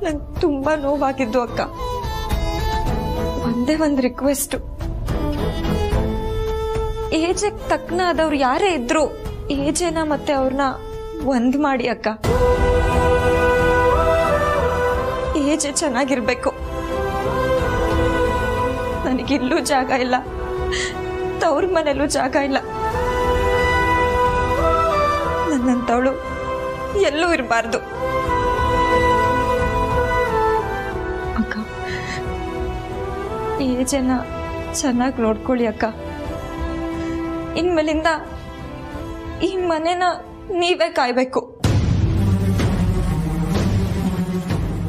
ನಂಗೆ ತುಂಬಾ ನೋವಾಗಿದ್ದು ಅಕ್ಕ. ಒಂದೇ ಒಂದು ರಿಕ್ವೆಸ್ಟ್, ಏಜೆಗೆ ತಕ್ಕನಾದವ್ರು ಯಾರೇ ಇದ್ರು ಏಜೆನ ಮತ್ತೆ ಅವ್ರನ್ನ ಒಂದ್ ಮಾಡಿ ಅಕ್ಕ. ಏಜೆ ಚೆನ್ನಾಗಿರ್ಬೇಕು. ನನಗಿಲ್ಲೂ ಜಾಗ ಇಲ್ಲ, ತವ್ರ ಮನೇಲೂ ಜಾಗ ಇಲ್ಲ. ನನ್ನಂತವಳು ಎಲ್ಲೂ ಇರಬಾರ್ದು ಅಕ್ಕ. ಏಜೆನ ಚೆನ್ನಾಗಿ ನೋಡ್ಕೊಳ್ಳಿ ಅಕ್ಕ. ಇನ್ಮೇಲಿಂದ ಈ ಮನೆನ ನೀವೇ ಕಾಯ್ಬೇಕು.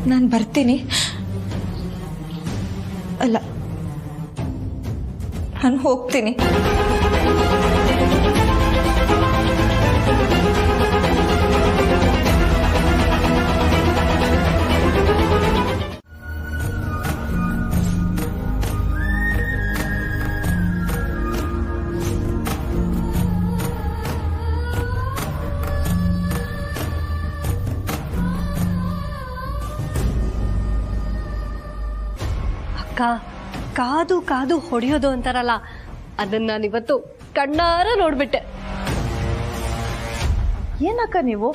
ನಾನು ಬರ್ತೀನಿ. ಅಲ್ಲ, ನಾನು ಹೋಗ್ತೀನಿ. ಅಕ್ಕ, ಕಾದು ಕಾದು ಹೊಡೆಯೋದು ಅಂತಾರಲ್ಲ, ಅದನ್ನ ನಾನಿವತ್ತು ಕಣ್ಣಾರ ನೋಡ್ಬಿಟ್ಟೆ. ಏನಕ್ಕ ನೀವು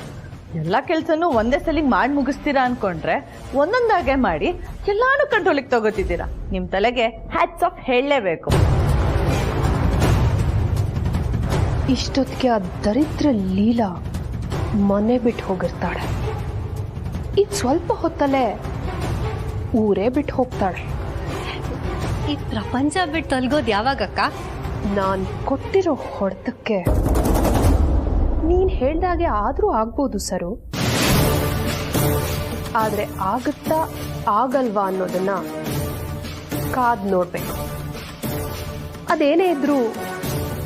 ಎಲ್ಲ ಕೆಲಸನೂ ಒಂದೇ ಸಲ ಮಾಡಿ ಮುಗಿಸ್ತೀರಾ ಅನ್ಕೊಂಡ್ರೆ ಒಂದೊಂದಾಗೆ ಮಾಡಿ ಎಲ್ಲಾನು ಕಂಟ್ರೋಲಿಗೆ ತಗೋತಿದ್ದೀರಾ. ನಿಮ್ ತಲೆಗೆ ಹ್ಯಾಟ್ಸ್ ಆಫ್ ಹೇಳಲೇಬೇಕು. ಇಷ್ಟೊತ್ತಿಗೆ ಆ ದರಿದ್ರ ಲೀಲಾ ಮನೆ ಬಿಟ್ಟು ಹೋಗಿರ್ತಾಳೆ. ಇದ್ ಸ್ವಲ್ಪ ಹೊತ್ತಲ್ಲೇ ಊರೇ ಬಿಟ್ಟು ಹೋಗ್ತಾಳೆ. ಈ ಪ್ರಪಂಚ ಬಿಟ್ಟು ತೊಲಗೋದು ಯಾವಾಗಕ್ಕ? ನಾನ್ ಕೊಟ್ಟಿರೋ ಹೊಡೆತಕ್ಕೆ ನೀನ್ ಹೇಳ್ದಾಗೆ ಆದ್ರೂ ಆಗ್ಬೋದು ಸರು. ಆದ್ರೆ ಆಗುತ್ತಾ ಆಗಲ್ವಾ ಅನ್ನೋದನ್ನ ಕಾದ್ ನೋಡ್ಬೇಕು. ಅದೇನೇ ಇದ್ರೂ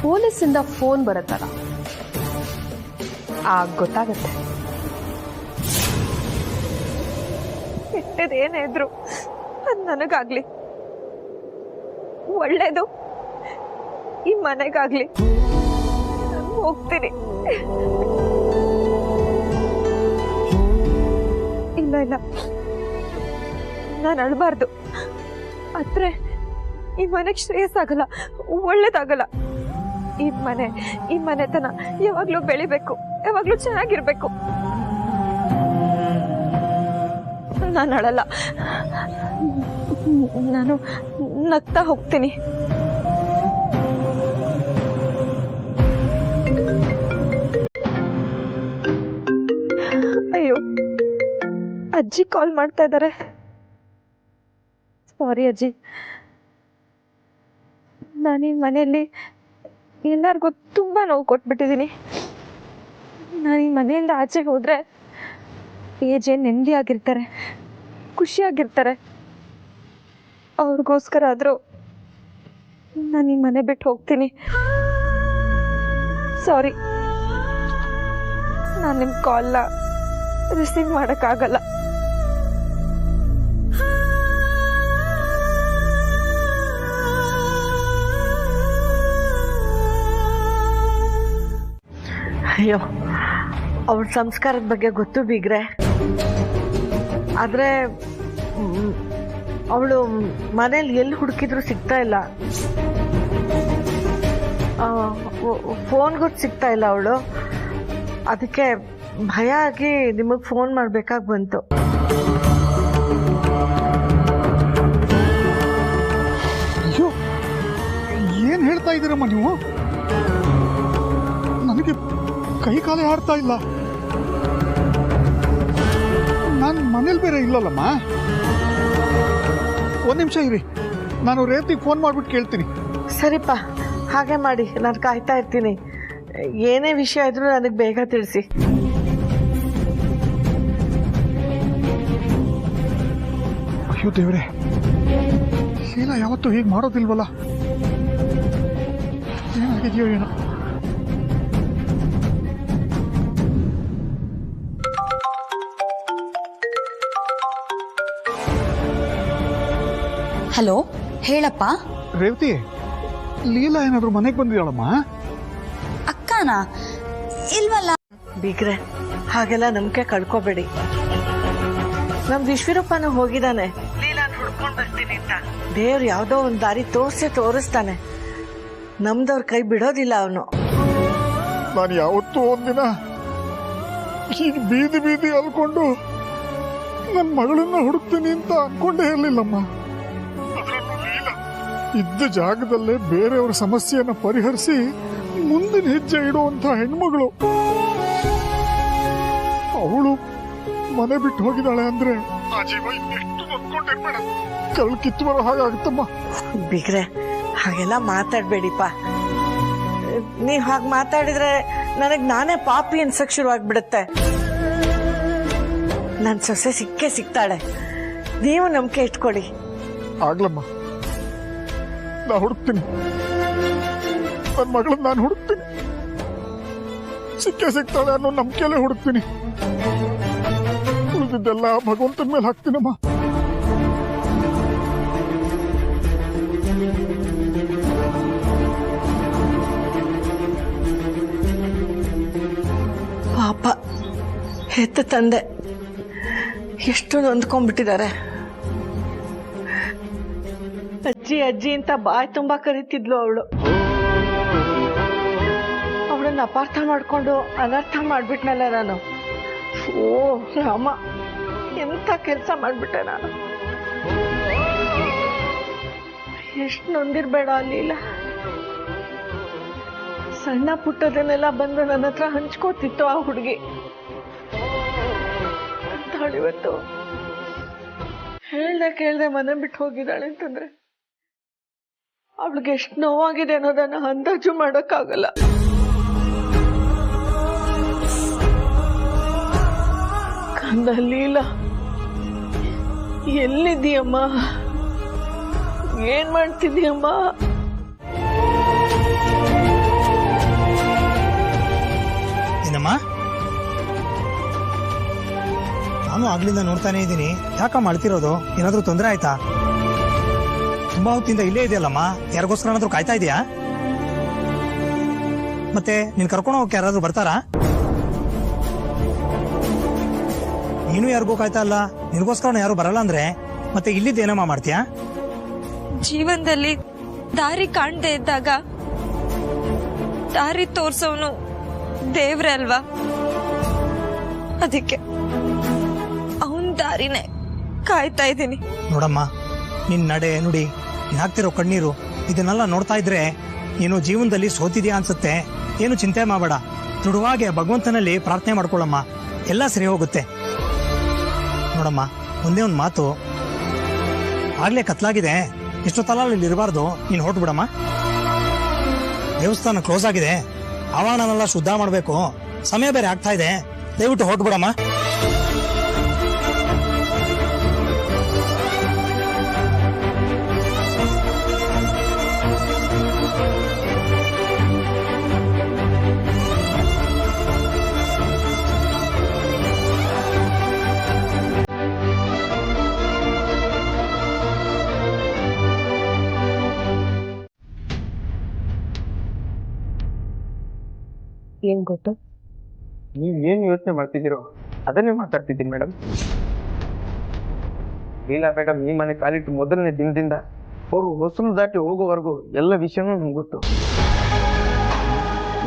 ಪೊಲೀಸಿಂದ ಫೋನ್ ಬರುತ್ತಲ್ಲ, ಆಗ ಗೊತ್ತಾಗತ್ತೆ. ಕೆಟ್ಟದೇನೇ ಇದ್ರು ಅದು ನನಗಾಗ್ಲಿ, ಒಳ್ಳೇದು ಈ ಮನೆಗಾಗ್ಲಿ. ನಾನು ಹೋಗ್ತೀನಿ. ಇಲ್ಲ ಇಲ್ಲ, ನಾನು ಅಳಬಾರ್ದು. ಆದ್ರೆ ಈ ಮನೆಗೆ ಶ್ರೇಯಸ್ಸಾಗಲ್ಲ, ಒಳ್ಳೇದಾಗಲ್ಲ. ಈ ಮನೆತನ ಯಾವಾಗ್ಲೂ ಬೆಳಿಬೇಕು, ಯಾವಾಗ್ಲೂ ಚೆನ್ನಾಗಿರ್ಬೇಕು. ನಾನು ಅಳಲ್ಲ, ನಾನು ನಗ್ತಾ ಹೋಗ್ತೀನಿ. ಅಯ್ಯೋ, ಅಜ್ಜಿ ಕಾಲ್ ಮಾಡ್ತಾ ಇದ್ದಾರೆ. ಸಾರಿ ಅಜ್ಜಿ, ನಾನು ಈ ಮನೆಯಲ್ಲಿ ಎಲ್ಲರಿಗೂ ತುಂಬ ನೋವು ಕೊಟ್ಬಿಟ್ಟಿದ್ದೀನಿ. ನಾನು ಈ ಮನೆಯಿಂದ ಆಚೆಗೆ ಹೋದರೆ ಏಜೆ ನೆಮ್ಮದಿಯಾಗಿರ್ತಾರೆ, ಖುಷಿಯಾಗಿರ್ತಾರೆ. ಅವ್ರಿಗೋಸ್ಕರ ಆದರೂ ನಾನು ಈ ಮನೆ ಬಿಟ್ಟು ಹೋಗ್ತೀನಿ. ಸಾರಿ, ನಾನು ನಿಮ್ಮ ಕಾಲ್ನ ರಿಸೀವ್ ಮಾಡೋಕ್ಕಾಗಲ್ಲ. ಅಯ್ಯೋ, ಅವ್ರ ಸಂಸ್ಕಾರದ ಬಗ್ಗೆ ಗೊತ್ತು ಬೀಗ್ರೆ. ಆದರೆ ಅವಳು ಮನೇಲಿ ಎಲ್ಲಿ ಹುಡುಕಿದ್ರು ಸಿಗ್ತಾ ಇಲ್ಲ. ಫೋನ್ಗೂ ಸಿಗ್ತಾ ಇಲ್ಲ ಅವಳು. ಅದಕ್ಕೆ ಭಯ ಆಗಿ ನಿಮಗೆ ಫೋನ್ ಮಾಡಬೇಕಾಗಿ ಬಂತು. ಅಯ್ಯೋ, ಏನು ಹೇಳ್ತಾ ಇದ್ದೀರಮ್ಮ ನೀವು? ನನಗೆ ಕೈ ಕಾಲೇ ಆಡ್ತಾ ಇಲ್ಲ. ನಾನು ಮನೇಲಿ ಬೇರೆ ಇಲ್ಲಲ್ಲಮ್ಮ. ಒಂದು ನಿಮಿಷ ಇರಿ, ನಾನು ರೇವತಿಗೆ ಫೋನ್ ಮಾಡಿಬಿಟ್ಟು ಕೇಳ್ತೀನಿ. ಸರಿಪ್ಪ, ಹಾಗೆ ಮಾಡಿ. ನಾನು ಕಾಯ್ತಾ ಇರ್ತೀನಿ. ಏನೇ ವಿಷಯ ಇದ್ರೂ ನನಗೆ ಬೇಗ ತಿಳಿಸಿ. ಅಯ್ಯೋ ದೇವ್ರೆ, ಶೀಲಾ ಯಾವತ್ತೂ ಹೀಗೆ ಮಾಡೋದಿಲ್ವಲ್ಲ. ಏನಾಗಿದೆಯೋ ಏನೋ. ಹಲೋ, ಹೇಳಪ್ಪ. ರೇವತಿ, ಲೀಲಾ ಏನಾದರೂ ಮನೆಗೆ ಬಂದಿದ್ದಾಳಮ್ಮ? ಅಕ್ಕನಾ? ಇಲ್ವಲ್ಲ. ಬೀಗ್ರೆ, ಹಾಗೆಲ್ಲ ನಂಬಿಕೆ ಕಳ್ಕೊಬೇಡಿ. ನಮ್ ವಿಶ್ವರೂಪನು ಹೋಗಿದ್ದಾನೆ ಲೀಲಾನ್ ಹುಡ್ಕೊಂಡ್ ಬರ್ತೀನಿ ಅಂತ. ದೇವ್ರು ಯಾವ್ದೋ ಒಂದ್ ದಾರಿ ತೋರಿಸ್ತಾನೆ. ನಮ್ದವ್ರ ಕೈ ಬಿಡೋದಿಲ್ಲ ಅವನು. ನಾನು ಯಾವತ್ತೂ ಒಂದಿನ ಹೀಗೆ ಬೀದಿ ಬೀದಿ ಅಲ್ಕೊಂಡು ನನ್ನ ಮಗಳನ್ನ ಹುಡುಕ್ತೀನಿ ಅಂತ ಅನ್ಕೊಂಡೇ ಇರಲಿಲ್ಲಮ್ಮ. ಇದ್ದ ಜಾಗದಲ್ಲೇ ಬೇರೆಯವರ ಸಮಸ್ಯೆಯನ್ನ ಪರಿಹರಿಸಿ ಮುಂದಿನ ಹೆಜ್ಜೆ ಇಡುವಂತ ಹೆಣ್ಮಗಳು. ಅವಳು ಮನೆ ಬಿಟ್ಟು ಹೋಗಿದ್ದಾಳೆ ಅಂದ್ರೆ ಆ ಜೀವ ಇನ್ನೆಷ್ಟು ನೊಂದ್ಕೊಂಡಿರ್ಬೇಡ, ಕರಳು ಕಿತ್ತು ಬರೋ ಹಾಗಾಗುತ್ತಮ್ಮ. ಬಿಗ್ರೆ, ಹಾಗೆಲ್ಲ ಮಾತಾಡ್ಬೇಡಿಪ್ಪ. ನೀವ್ ಹಾಗೆ ಮಾತಾಡಿದ್ರೆ ನನಗ್ ನಾನೇ ಪಾಪಿ ಅನ್ಸಕ್ ಶುರುವಾಗ್ಬಿಡುತ್ತೆ. ನನ್ ಸೊಸೆ ಸಿಗ್ತಾಳೆ, ನೀವು ನಂಬಿಕೆ ಇಟ್ಕೊಳ್ಳಿ. ಆಗ್ಲಮ್ಮ, ನಾ ಹುಡುಕ್ತೀನಿ. ನನ್ನ ಮಗಳನ್ನ ನಾನು ಹುಡುಕ್ತೀನಿ. ಸಿಗ್ತಾಳೆ ಅನ್ನೋ ನಂಬಿಕೆಯಲ್ಲೇ ಹುಡುಕ್ತೀನಿ. ಉಳಿದಿದ್ದೆಲ್ಲ ಭಗವಂತನ ಮೇಲೆ ಹಾಕ್ತೀನಮ್ಮ. ಪಾಪ, ಹೆತ್ತ ತಂದೆ ಎಷ್ಟು ನೊಂದ್ಕೊಂಡ್ಬಿಟ್ಟಿದ್ದಾರೆ. ಅಜ್ಜಿ ಅಜ್ಜಿ ಅಂತ ಬಾಯ್ ತುಂಬಾ ಕರೀತಿದ್ಲು ಅವಳು. ಅವಳನ್ನ ಅಪಾರ್ಥ ಮಾಡ್ಕೊಂಡು ಅನರ್ಥ ಮಾಡ್ಬಿಟ್ನಲ್ಲ ನಾನು. ಓ ರಾಮ, ಎಂತ ಕೆಲಸ ಮಾಡ್ಬಿಟ್ಟೆ ನಾನು. ಎಷ್ಟು ನೊಂದಿರ್ಬೇಡ ಲೀಲ. ಸಣ್ಣ ಪುಟ್ಟದನ್ನೆಲ್ಲ ಬಂದು ನನ್ನ ಹತ್ರ ಹಂಚ್ಕೋತಿತ್ತು ಆ ಹುಡುಗಿ. ಇವತ್ತು ಕೇಳ್ದೆ ಮನೆ ಬಿಟ್ಟು ಹೋಗಿದ್ದಾಳೆ ಅಂತಂದ್ರೆ ಅವಳಿಗೆ ಎಷ್ಟು ನೋವಾಗಿದೆ ಅನ್ನೋದನ್ನ ಅಂದಾಜು ಮಾಡಕ್ಕಾಗಲ್ಲ. ಕಂದ ಲೀಲ, ಎಲ್ಲಿದ್ದೀಯಮ್ಮ? ಏನ್ ಮಾಡ್ತಿದ್ದೀಯಮ್ಮ? ಏನಮ್ಮ? ನಾನು ಆಗ್ಲಿಂದ ನೋಡ್ತಾನೆ ಇದ್ದೀನಿ. ಯಾಕ ಮಾಡ್ತಿರೋದು? ಏನಾದ್ರೂ ತೊಂದರೆ ಆಯ್ತಾ? ತುಂಬಾ ಹೊತ್ತಿಂದ ಇಲ್ಲೇ ಇದೆಯಲ್ಲಮ್ಮ, ಯಾರಿಗೋಸ್ಕರ ಏನಾದ್ರೂ ಕಾಯ್ತಾ ಇದೆಯಾ? ಮತ್ತೆ ನೀನ್ ಕರ್ಕೊಂಡು ಹೋಗಕ್ಕೆ ಯಾರಾದ್ರೂ ಬರ್ತಾರಾ? ನೀನು ಯಾರಿಗೂ ಕಾಯ್ತಾ ಇಲ್ಲ, ನಿನ್ಗೋಸ್ಕರ ಯಾರು ಬರಲ್ಲ ಅಂದ್ರೆ ಮತ್ತೆ ಇಲ್ಲಿದ್ದೇನಮ್ಮ ಮಾಡ್ತೀಯಾ? ಜೀವನದಲ್ಲಿ ದಾರಿ ಕಾಣದೇ ಇದ್ದಾಗ ದಾರಿ ತೋರ್ಸೋನು ದೇವ್ರೆ ಅಲ್ವಾ? ಅದಕ್ಕೆ ಅವನ್ ದಾರಿನೇ ಕಾಯ್ತಾ ಇದ್ದೀನಿ. ನೋಡಮ್ಮ, ನಿನ್ ನಡೆ ನುಡಿ, ನೀನ್ ಹಾಕ್ತಿರೋ ಕಣ್ಣೀರು ಇದನ್ನೆಲ್ಲ ನೋಡ್ತಾ ಇದ್ರೆ ನೀನು ಜೀವನದಲ್ಲಿ ಸೋತಿದ್ಯಾ ಅನ್ಸುತ್ತೆ. ಏನು ಚಿಂತೆ ಮಾಡಬೇಡ, ದೃಢವಾಗಿ ಭಗವಂತನಲ್ಲಿ ಪ್ರಾರ್ಥನೆ ಮಾಡ್ಕೊಳ್ಳಮ್ಮ, ಎಲ್ಲ ಸರಿ ಹೋಗುತ್ತೆ. ನೋಡಮ್ಮ, ಒಂದೇ ಒಂದು ಮಾತು, ಆಗ್ಲೇ ಕತ್ಲಾಗಿದೆ, ಇಷ್ಟೊತ್ತಲ್ಲ ಇಲ್ಲಿ ಇರಬಾರ್ದು, ನೀನು ಹೊರಟು ಬಿಡಮ್ಮ. ದೇವಸ್ಥಾನ ಕ್ಲೋಸ್ ಆಗಿದೆ, ಆವರಣನೆಲ್ಲ ಶುದ್ಧ ಮಾಡಬೇಕು, ಸಮಯ ಬೇರೆ ಆಗ್ತಾ ಇದೆ, ದಯವಿಟ್ಟು ಹೊರಟು ಬಿಡಮ್ಮ. ಏನ್ ಗೊತ್ತು? ನೀವ್ ಏನ್ ಯೋಚನೆ ಮಾಡ್ತಿದ್ದೀರೋ ಅದನ್ನೇ ಮಾತಾಡ್ತಿದ್ದೀನಿ ಮೇಡಮ್. ಇಲ್ಲ ಮೇಡಮ್, ಈ ಮನೆ ಕಾಲಿಟ್ಟು ಮೊದಲನೇ ದಿನದಿಂದ ಅವರು ಹೊಸಲು ದಾಟಿ ಹೋಗೋವರೆಗೂ ಎಲ್ಲ ವಿಷಯನೂ ನಮ್ಗೆ ಗೊತ್ತು.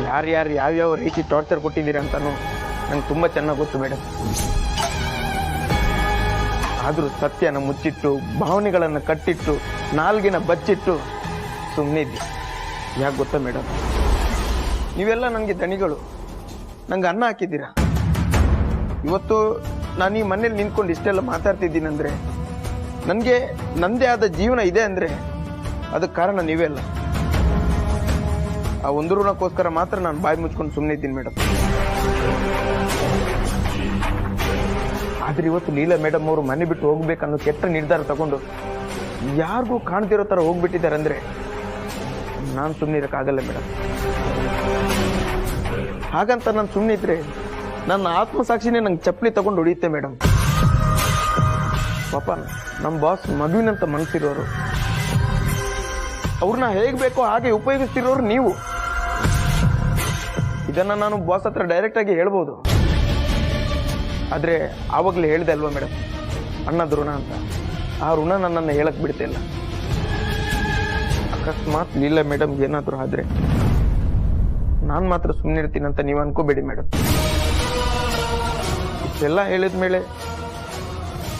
ಯಾರ್ಯಾರು ಯಾವ್ಯಾವ ರೀತಿ ಟಾರ್ಚರ್ ಕೊಟ್ಟಿದ್ದೀರಾ ಅಂತಾನು ನಂಗೆ ತುಂಬಾ ಚೆನ್ನಾಗಿ ಗೊತ್ತು ಮೇಡಮ್. ಆದ್ರೂ ಸತ್ಯನ ಮುಚ್ಚಿಟ್ಟು, ಭಾವನೆಗಳನ್ನ ಕಟ್ಟಿಟ್ಟು, ನಾಲ್ಗಿನ ಬಚ್ಚಿಟ್ಟು ಸುಮ್ಮನೆ ಇದ್ದೆ. ಯಾಕೆ ಗೊತ್ತಾ ಮೇಡಮ್, ನೀವೆಲ್ಲ ನನಗೆ ದಣಿಗಳು, ನಂಗೆ ಅನ್ನ ಹಾಕಿದ್ದೀರಾ. ಇವತ್ತು ನಾನು ಈ ಮನೇಲಿ ನಿಂತ್ಕೊಂಡು ಇಷ್ಟೆಲ್ಲ ಮಾತಾಡ್ತಿದ್ದೀನಂದ್ರೆ, ನನಗೆ ನಂದೇ ಆದ ಜೀವನ ಇದೆ ಅಂದ್ರೆ ಅದಕ್ಕೆ ಕಾರಣ ನೀವೇ ಅಲ್ಲ. ಆ ಒಂದು ಋಣಕ್ಕೋಸ್ಕರ ಮಾತ್ರ ನಾನು ಬಾಯಿ ಮುಚ್ಕೊಂಡು ಸುಮ್ಮನೆ ಇದ್ದೀನಿ ಮೇಡಮ್. ಆದ್ರೆ ಇವತ್ತು ಲೀಲಾ ಮೇಡಮ್ ಅವರು ಮನೆ ಬಿಟ್ಟು ಹೋಗ್ಬೇಕನ್ನೋ ಕೆಟ್ಟ ನಿರ್ಧಾರ ತಗೊಂಡು ಯಾರಿಗೂ ಕಾಣ್ತಿರೋ ಥರ ಹೋಗ್ಬಿಟ್ಟಿದ್ದಾರೆ ಅಂದ್ರೆ ನಾನು ಸುಮ್ಮನೆ ಇರೋಕ್ಕಾಗಲ್ಲ ಮೇಡಮ್. ಹಾಗಂತ ನಾನು ಸುಮ್ಮನೆ ಇದ್ರೆ ನನ್ನ ಆತ್ಮಸಾಕ್ಷಿನೇ ನಂಗೆ ಚಪ್ಪಲಿ ತಗೊಂಡು ಹೊಡಿಯುತ್ತೆ ಮೇಡಮ್. ಪಾಪ ನಮ್ಮ ಬಾಸ್ ಮಗುವಿನಂತ ಮನಸ್ಸಿರೋರು, ಅವ್ರನ್ನ ಹೇಗೆ ಬೇಕೋ ಹಾಗೆ ಉಪಯೋಗಿಸ್ತಿರೋರು ನೀವು. ಇದನ್ನ ನಾನು ಬಾಸ್ ಹತ್ರ ಡೈರೆಕ್ಟ್ ಆಗಿ ಹೇಳ್ಬೋದು, ಆದ್ರೆ ಆವಾಗಲೇ ಹೇಳ್ದೆ ಅಲ್ವಾ ಮೇಡಮ್, ಅಣ್ಣದ ಋಣ ಅಂತ. ಆ ಋಣ ನನ್ನನ್ನು ಹೇಳಕ್ ಬಿಡ್ತಿಲ್ಲ. ಅಕಸ್ಮಾತ್ ಲೀಲಾ ಮೇಡಮ್ ಏನಾದ್ರು ಆದ್ರೆ ನಾನು ಮಾತ್ರ ಸುಮ್ಮನೆ ಇರ್ತೀನಂತ ನೀವು ಅನ್ಕೋಬೇಡಿ ಮೇಡಮ್. ಇಷ್ಟೆಲ್ಲ ಹೇಳಿದ್ಮೇಲೆ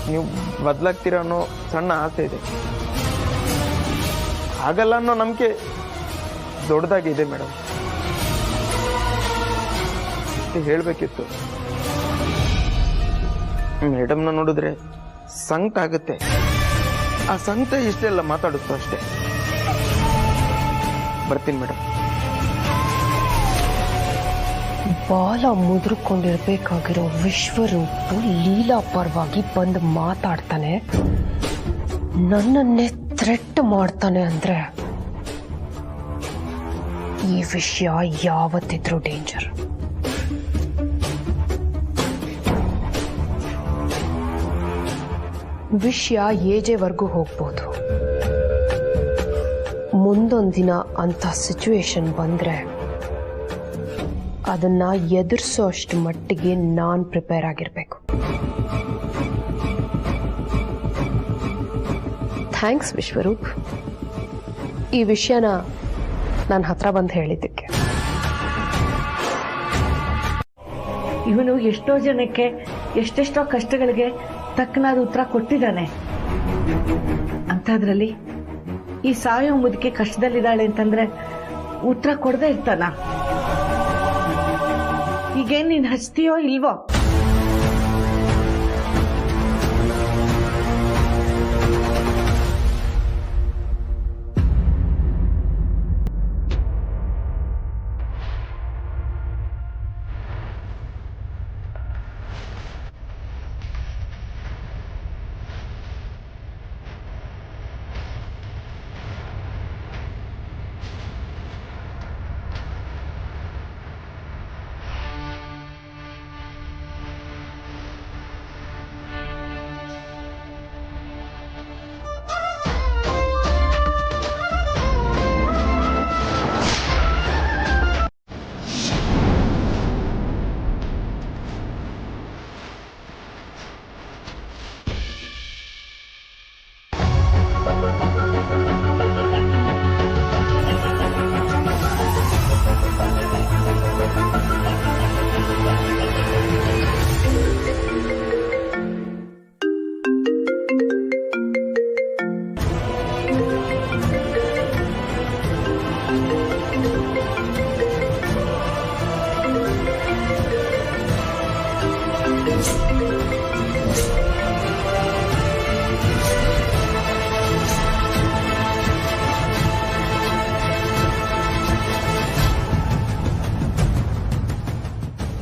ನೀವು ಬದಲಾಗ್ತೀರ ಅನ್ನೋ ಸಣ್ಣ ಆಸೆ ಇದೆ. ಆಗಲ್ಲ ಅನ್ನೋ ನಂಬಿಕೆ ದೊಡ್ಡದಾಗಿದೆ ಮೇಡಮ್. ಇಷ್ಟೇ ಹೇಳಬೇಕಿತ್ತು. ಮೇಡಮ್ನ ನೋಡಿದ್ರೆ ಸಂಕಟ ಆಗುತ್ತೆ. ಆ ಸಂಕಟ ಇಷ್ಟೆಲ್ಲ ಮಾತಾಡುತ್ತೋ ಅಷ್ಟೇ. ಬರ್ತೀನಿ ಮೇಡಮ್. ಬಾಲ ಮುದುರ್ಕೊಂಡಿರ್ಬೇಕಾಗಿರೋ ವಿಶ್ವರೂಪು ಲೀಲಾ ಪರವಾಗಿ ಬಂದು ಮಾತಾಡ್ತಾನೆ, ನನ್ನನ್ನೇ ಥ್ರೆಟ್ ಮಾಡ್ತಾನೆ ಅಂದ್ರೆ ಈ ವಿಷಯ ಯಾವತ್ತಿದ್ರೂ ಡೇಂಜರ್. ವಿಷಯ ಏಜೆವರೆಗೂ ಹೋಗ್ಬೋದು. ಮುಂದೊಂದಿನ ಅಂತ ಸಿಚುವೇಶನ್ ಬಂದ್ರೆ ಅದನ್ನ ಎದುರಿಸೋ ಅಷ್ಟು ಮಟ್ಟಿಗೆ ನಾನು ಪ್ರಿಪೇರ್ ಆಗಿರ್ಬೇಕು. ಥ್ಯಾಂಕ್ಸ್ ವಿಶ್ವರೂಪ್, ಈ ವಿಷಯನ ನನ್ನ ಹತ್ರ ಬಂದು ಹೇಳಿದ್ದಕ್ಕೆ. ಇವನು ಎಷ್ಟೋ ಜನಕ್ಕೆ ಎಷ್ಟೆಷ್ಟೋ ಕಷ್ಟಗಳಿಗೆ ತಕ್ಕನಾದ ಉತ್ತರ ಕೊಟ್ಟಿದ್ದಾನೆ. ಅಂಥದ್ರಲ್ಲಿ ಈ ಸಾಯೋ ಮುದುಕಿ ಕಷ್ಟದಲ್ಲಿದ್ದಾಳೆ ಅಂತಂದ್ರೆ ಉತ್ತರ ಕೊಡದೇ ಇರ್ತಾನ? ಈಗೇನ್ ನೀನ್ ಹಚ್ತೀಯೋ ಇಲ್ವೋ?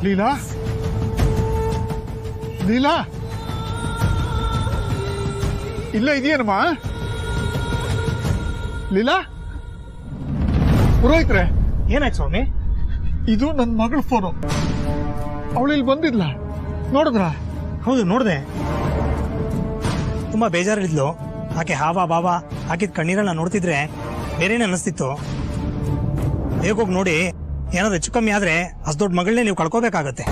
ಲೀಲಾ, ಲೀಲಾ, ಇಲ್ಲ ಇದೆಯೇನಮ್ಮ? ಲೀಲಾ, ಪುರೋಹಿತ್ರೆ, ಏನಾಯ್ತು ಸ್ವಾಮಿ? ಇದು ನನ್ನ ಮಗಳ ಫೋನು. ಅವಳು ಇಲ್ಲಿ ಬಂದಿದ್ಲ, ನೋಡಿದ್ರ? ಹೌದು, ನೋಡಿದೆ. ತುಂಬಾ ಬೇಜಾರಿದ್ಲು. ಆಕೆ ಹಾವ ಬಾವ ಹಾಕಿದ ಕಣ್ಣೀರನ್ನ ನೋಡ್ತಿದ್ರೆ ಬೇರೆನೇ ಅನಿಸ್ತಿತ್ತು. ಹೇಗೋಗಿ ನೋಡಿ, ಏನಾದ್ರು ಹೆಚ್ಚು ಕಮ್ಮಿ ಆದ್ರೆ ಅಷ್ಟು ದೊಡ್ಡ ಮಗಳನ್ನೇ ನೀವು ಕಳ್ಕೋಬೇಕಾಗತ್ತೆ.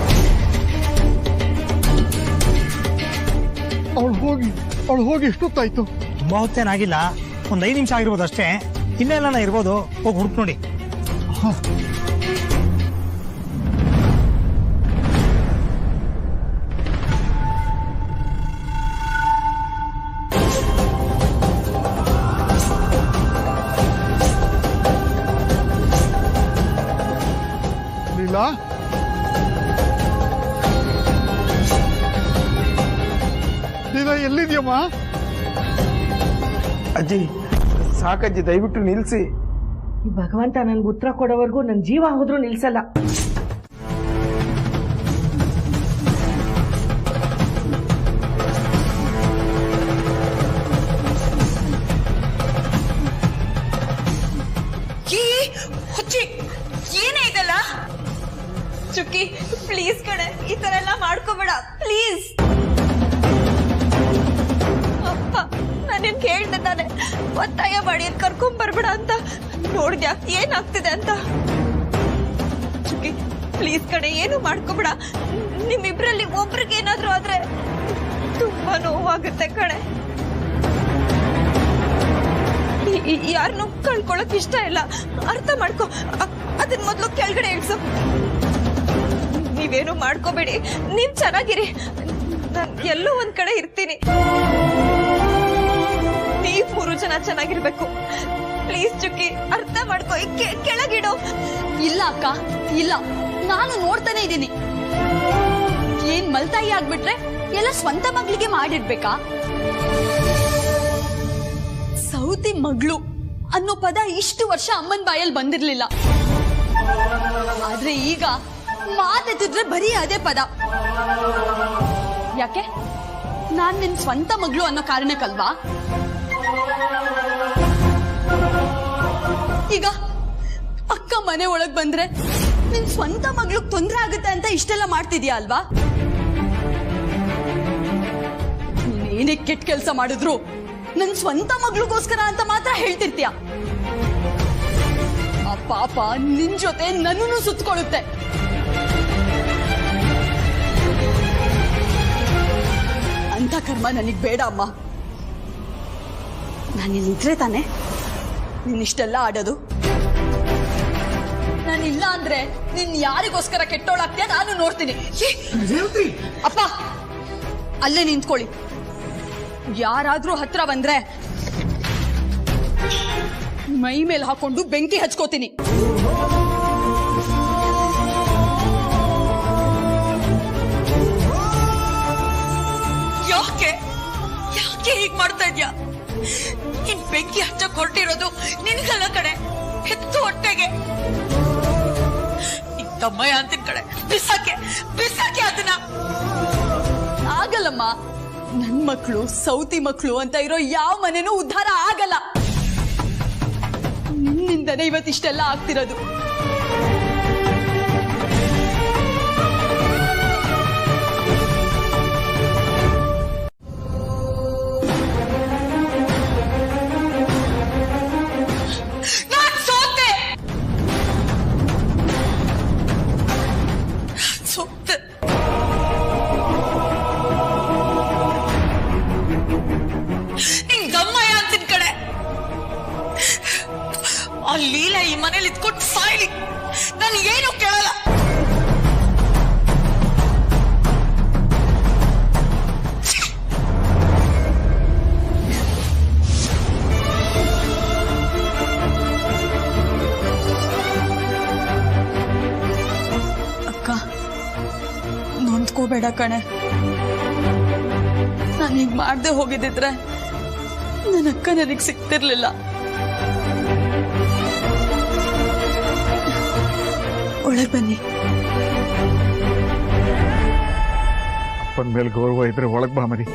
ಅವಳು ಹೋಗಿ ಎಷ್ಟೊತ್ತಾಯ್ತು? ತುಂಬಾ ಹೊತ್ತೇನಾಗಿಲ್ಲ, ಒಂದ್ 5 ನಿಮಿಷ ಆಗಿರ್ಬೋದು ಅಷ್ಟೇ. ಇನ್ನೆಲ್ಲ ಇರ್ಬೋದು, ಹೋಗಿ ಹುಡುಕ್ ನೋಡಿ. ಲೀಲಾ, ಲೀಲಾ ಎಲ್ಲಿದ್ಯಮ್ಮ? ಅಜ್ಜಿ ಸಾಕಜ್ಜಿ, ದಯವಿಟ್ಟು ನಿಲ್ಸಿ. ಈ ಭಗವಂತ ನನ್ಗೆ ಉತ್ತರ ಕೊಡೋವರೆಗೂ ನನ್ನ ಜೀವ ಹೋದ್ರೂ ನಿಲ್ಸಲ್ಲ. ಏನೇ ಇದೆಲ್ಲ? ಚುಕ್ಕಿ, ಪ್ಲೀಸ್ ಕಣೆ, ಈ ತರ ಎಲ್ಲ ಮಾಡ್ಕೋಬೇಡ ಪ್ಲೀಸ್. ಅಪ್ಪ ನಾನೇನ್ ಕೇಳ್ದೆ ತಾನೆ, ಒತ್ತಾಯ ಮಾಡಿ ಕರ್ಕೊಂಡ್ ಬರ್ಬೇಡ ಅಂತ. ನೋಡ್ದ್ಯಾ ಏನಾಗ್ತಿದೆ ಅಂತ? ಚುಕ್ಕಿ ಪ್ಲೀಸ್ ಕಣೆ, ಏನು ಮಾಡ್ಕೋಬೇಡ. ನಿಮ್ಮಿಬ್ರಲ್ಲಿ ಒಬ್ರಿಗೆ ಏನಾದ್ರೂ ಆದ್ರೆ ತುಂಬಾ ನೋವಾಗುತ್ತೆ ಕಣೆ. ಯಾರನ್ನು ಕಳ್ಕೊಳಕ್ ಇಷ್ಟ ಇಲ್ಲ, ಅರ್ಥ ಮಾಡ್ಕೊ. ಅದನ್ ಮೊದ್ಲು ಕೆಳಗಡೆ ಇಳ್ಸು. ನೀವೇನು ಮಾಡ್ಕೋಬೇಡಿ, ನೀವ್ ಚೆನ್ನಾಗಿರಿ. ನಾನ್ ಎಲ್ಲೋ ಒಂದ್ ಕಡೆ ಇರ್ತೀನಿ. ನೀವ್ 3 ಜನ ಚೆನ್ನಾಗಿರ್ಬೇಕು. ಪ್ಲೀಸ್ ಚುಕ್ಕಿ, ಅರ್ಥ ಮಾಡ್ಕೊ. ಕೆಳಗಿಡು. ಇಲ್ಲ ಅಕ್ಕ, ಇಲ್ಲ, ನಾನು ನೋಡ್ತಾನೆ ಇದ್ದೀನಿ. ಏನ್ ಮಲ್ತಾಯಿ ಆಗ್ಬಿಟ್ರೆ ಎಲ್ಲ ಸ್ವಂತ ಮಗಳಿಗೆ ಮಾಡಿಡ್ಬೇಕಾ? ಸೌತಿ ಮಗಳು ಅನ್ನೋ ಪದ ಇಷ್ಟು ವರ್ಷ ಅಮ್ಮನ ಬಾಯಲ್ಲಿ ಬಂದಿರ್ಲಿಲ್ಲ. ಆದ್ರೆ ಈಗ ಮಾತೆತ್ತಿದ್ರೆ ಬರೀ ಅದೇ ಪದ. ಯಾಕೆ? ನಾನ್ ನಿನ್ ಸ್ವಂತ ಮಗಳು ಅನ್ನೋ ಕಾರಣಕ್ಕಲ್ವಾ? ಈಗ ಅಕ್ಕ ಮನೆ ಒಳಗ್ ಬಂದ್ರೆ ನಿನ್ ಸ್ವಂತ ಮಗ್ಳಿಗ್ ತೊಂದ್ರೆ ಆಗುತ್ತೆ ಅಂತ ಇಷ್ಟೆಲ್ಲ ಮಾಡ್ತಿದ್ಯಾ ಅಲ್ವಾ? ನೀನೇನೇ ಕೆಟ್ಟ ಕೆಲಸ ಮಾಡಿದ್ರು ನನ್ ಸ್ವಂತ ಮಗಳಿಗೋಸ್ಕರ ಅಂತ ಮಾತ್ರ ಹೇಳ್ತಿರ್ತೀಯ. ಆ ಪಾಪ ನಿನ್ ಜೊತೆ ನನ್ನನ್ನು ಸುತ್ತಕೊಳ್ಳುತ್ತೆ. ಅಂತ ಕರ್ಮ ನನಗ್ ಬೇಡ ಅಮ್ಮ. ನಾನಿಲ್ಲಿದ್ರೆ ತಾನೆ ನಿನ್ನಿಷ್ಟೆಲ್ಲ ಆಡೋದು. ನಾನಿಲ್ಲ ಅಂದ್ರೆ ನಿನ್ ಯಾರಿಗೋಸ್ಕರ ಕೆಟ್ಟೋಳಾಗ್ತೀಯ ನಾನು ನೋಡ್ತೀನಿ. ಅಪ್ಪ ಅಲ್ಲೇ ನಿಂತ್ಕೊಳ್ಳಿ. ಯಾರಾದ್ರೂ ಹತ್ರ ಬಂದ್ರೆ ಮೈ ಮೇಲೆ ಹಾಕೊಂಡು ಬೆಂಕಿ ಹಚ್ಕೋತೀನಿ. ಯಾಕೆ ಯಾಕೆ ಹೀಗ್ ಮಾಡ್ತಾ ಇದ್ಯಾ? ಇನ್ ಬೆಂಕಿ ಹಚ್ಚಕ್ ಹೊರಟಿರೋದು ನಿನ್ಗಲ್ಲ ಕಡೆ, ಹೆತ್ತು ಹೊಟ್ಟೆಗೆ. ತಮ್ಮಯ್ಯ ಅಂತಿನ ಕಡೆ ಬಿಸಾಕೆ ಅದನ್ನ. ಆಗಲ್ಲಮ್ಮ, ನನ್ ಮಕ್ಳು ಸೌತಿ ಮಕ್ಳು ಅಂತ ಇರೋ ಯಾವ ಮನೆನೂ ಉದ್ಧಾರ ಆಗಲ್ಲ. ನಿನ್ನಿಂದನೇ ಇವತ್ತಿಷ್ಟೆಲ್ಲ ಆಗ್ತಿರೋದು. ಲೀಲಾ ಈ ಮನೇಲಿ ಇದ್ಕೊಂಡು ಸಾಯ್ಲಿ, ನಾನು ಏನು ಕೇಳಲ್ಲ. ಅಕ್ಕ, ನೊಂದ್ಕೋಬೇಡ ಕಣೆ. ನಾನು ಹೀಗ್ ಮಾಡ್ದೆ ಹೋಗಿದ್ದಿದ್ರೆ ನನ್ನ ಅಕ್ಕ ನನಗ್ ಸಿಗ್ತಿರ್ಲಿಲ್ಲ. ಒಳಗೆ ಬನ್ನಿ. ಅಪ್ಪನ ಮೇಲೆ ಗೌರವ ಇದ್ರೆ ಒಳಗೆ ಬಾ ಮರಿ.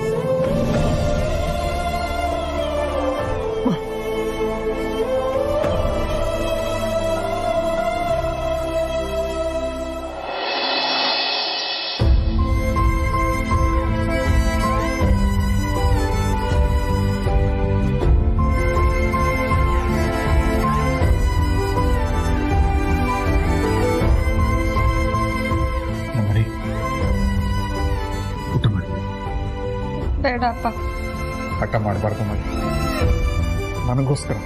ಬೇಡಪ್ಪ, ಹಠ ಮಾಡಬಾರ್ದು ಮರಿ. ನನಗೋಸ್ಕರ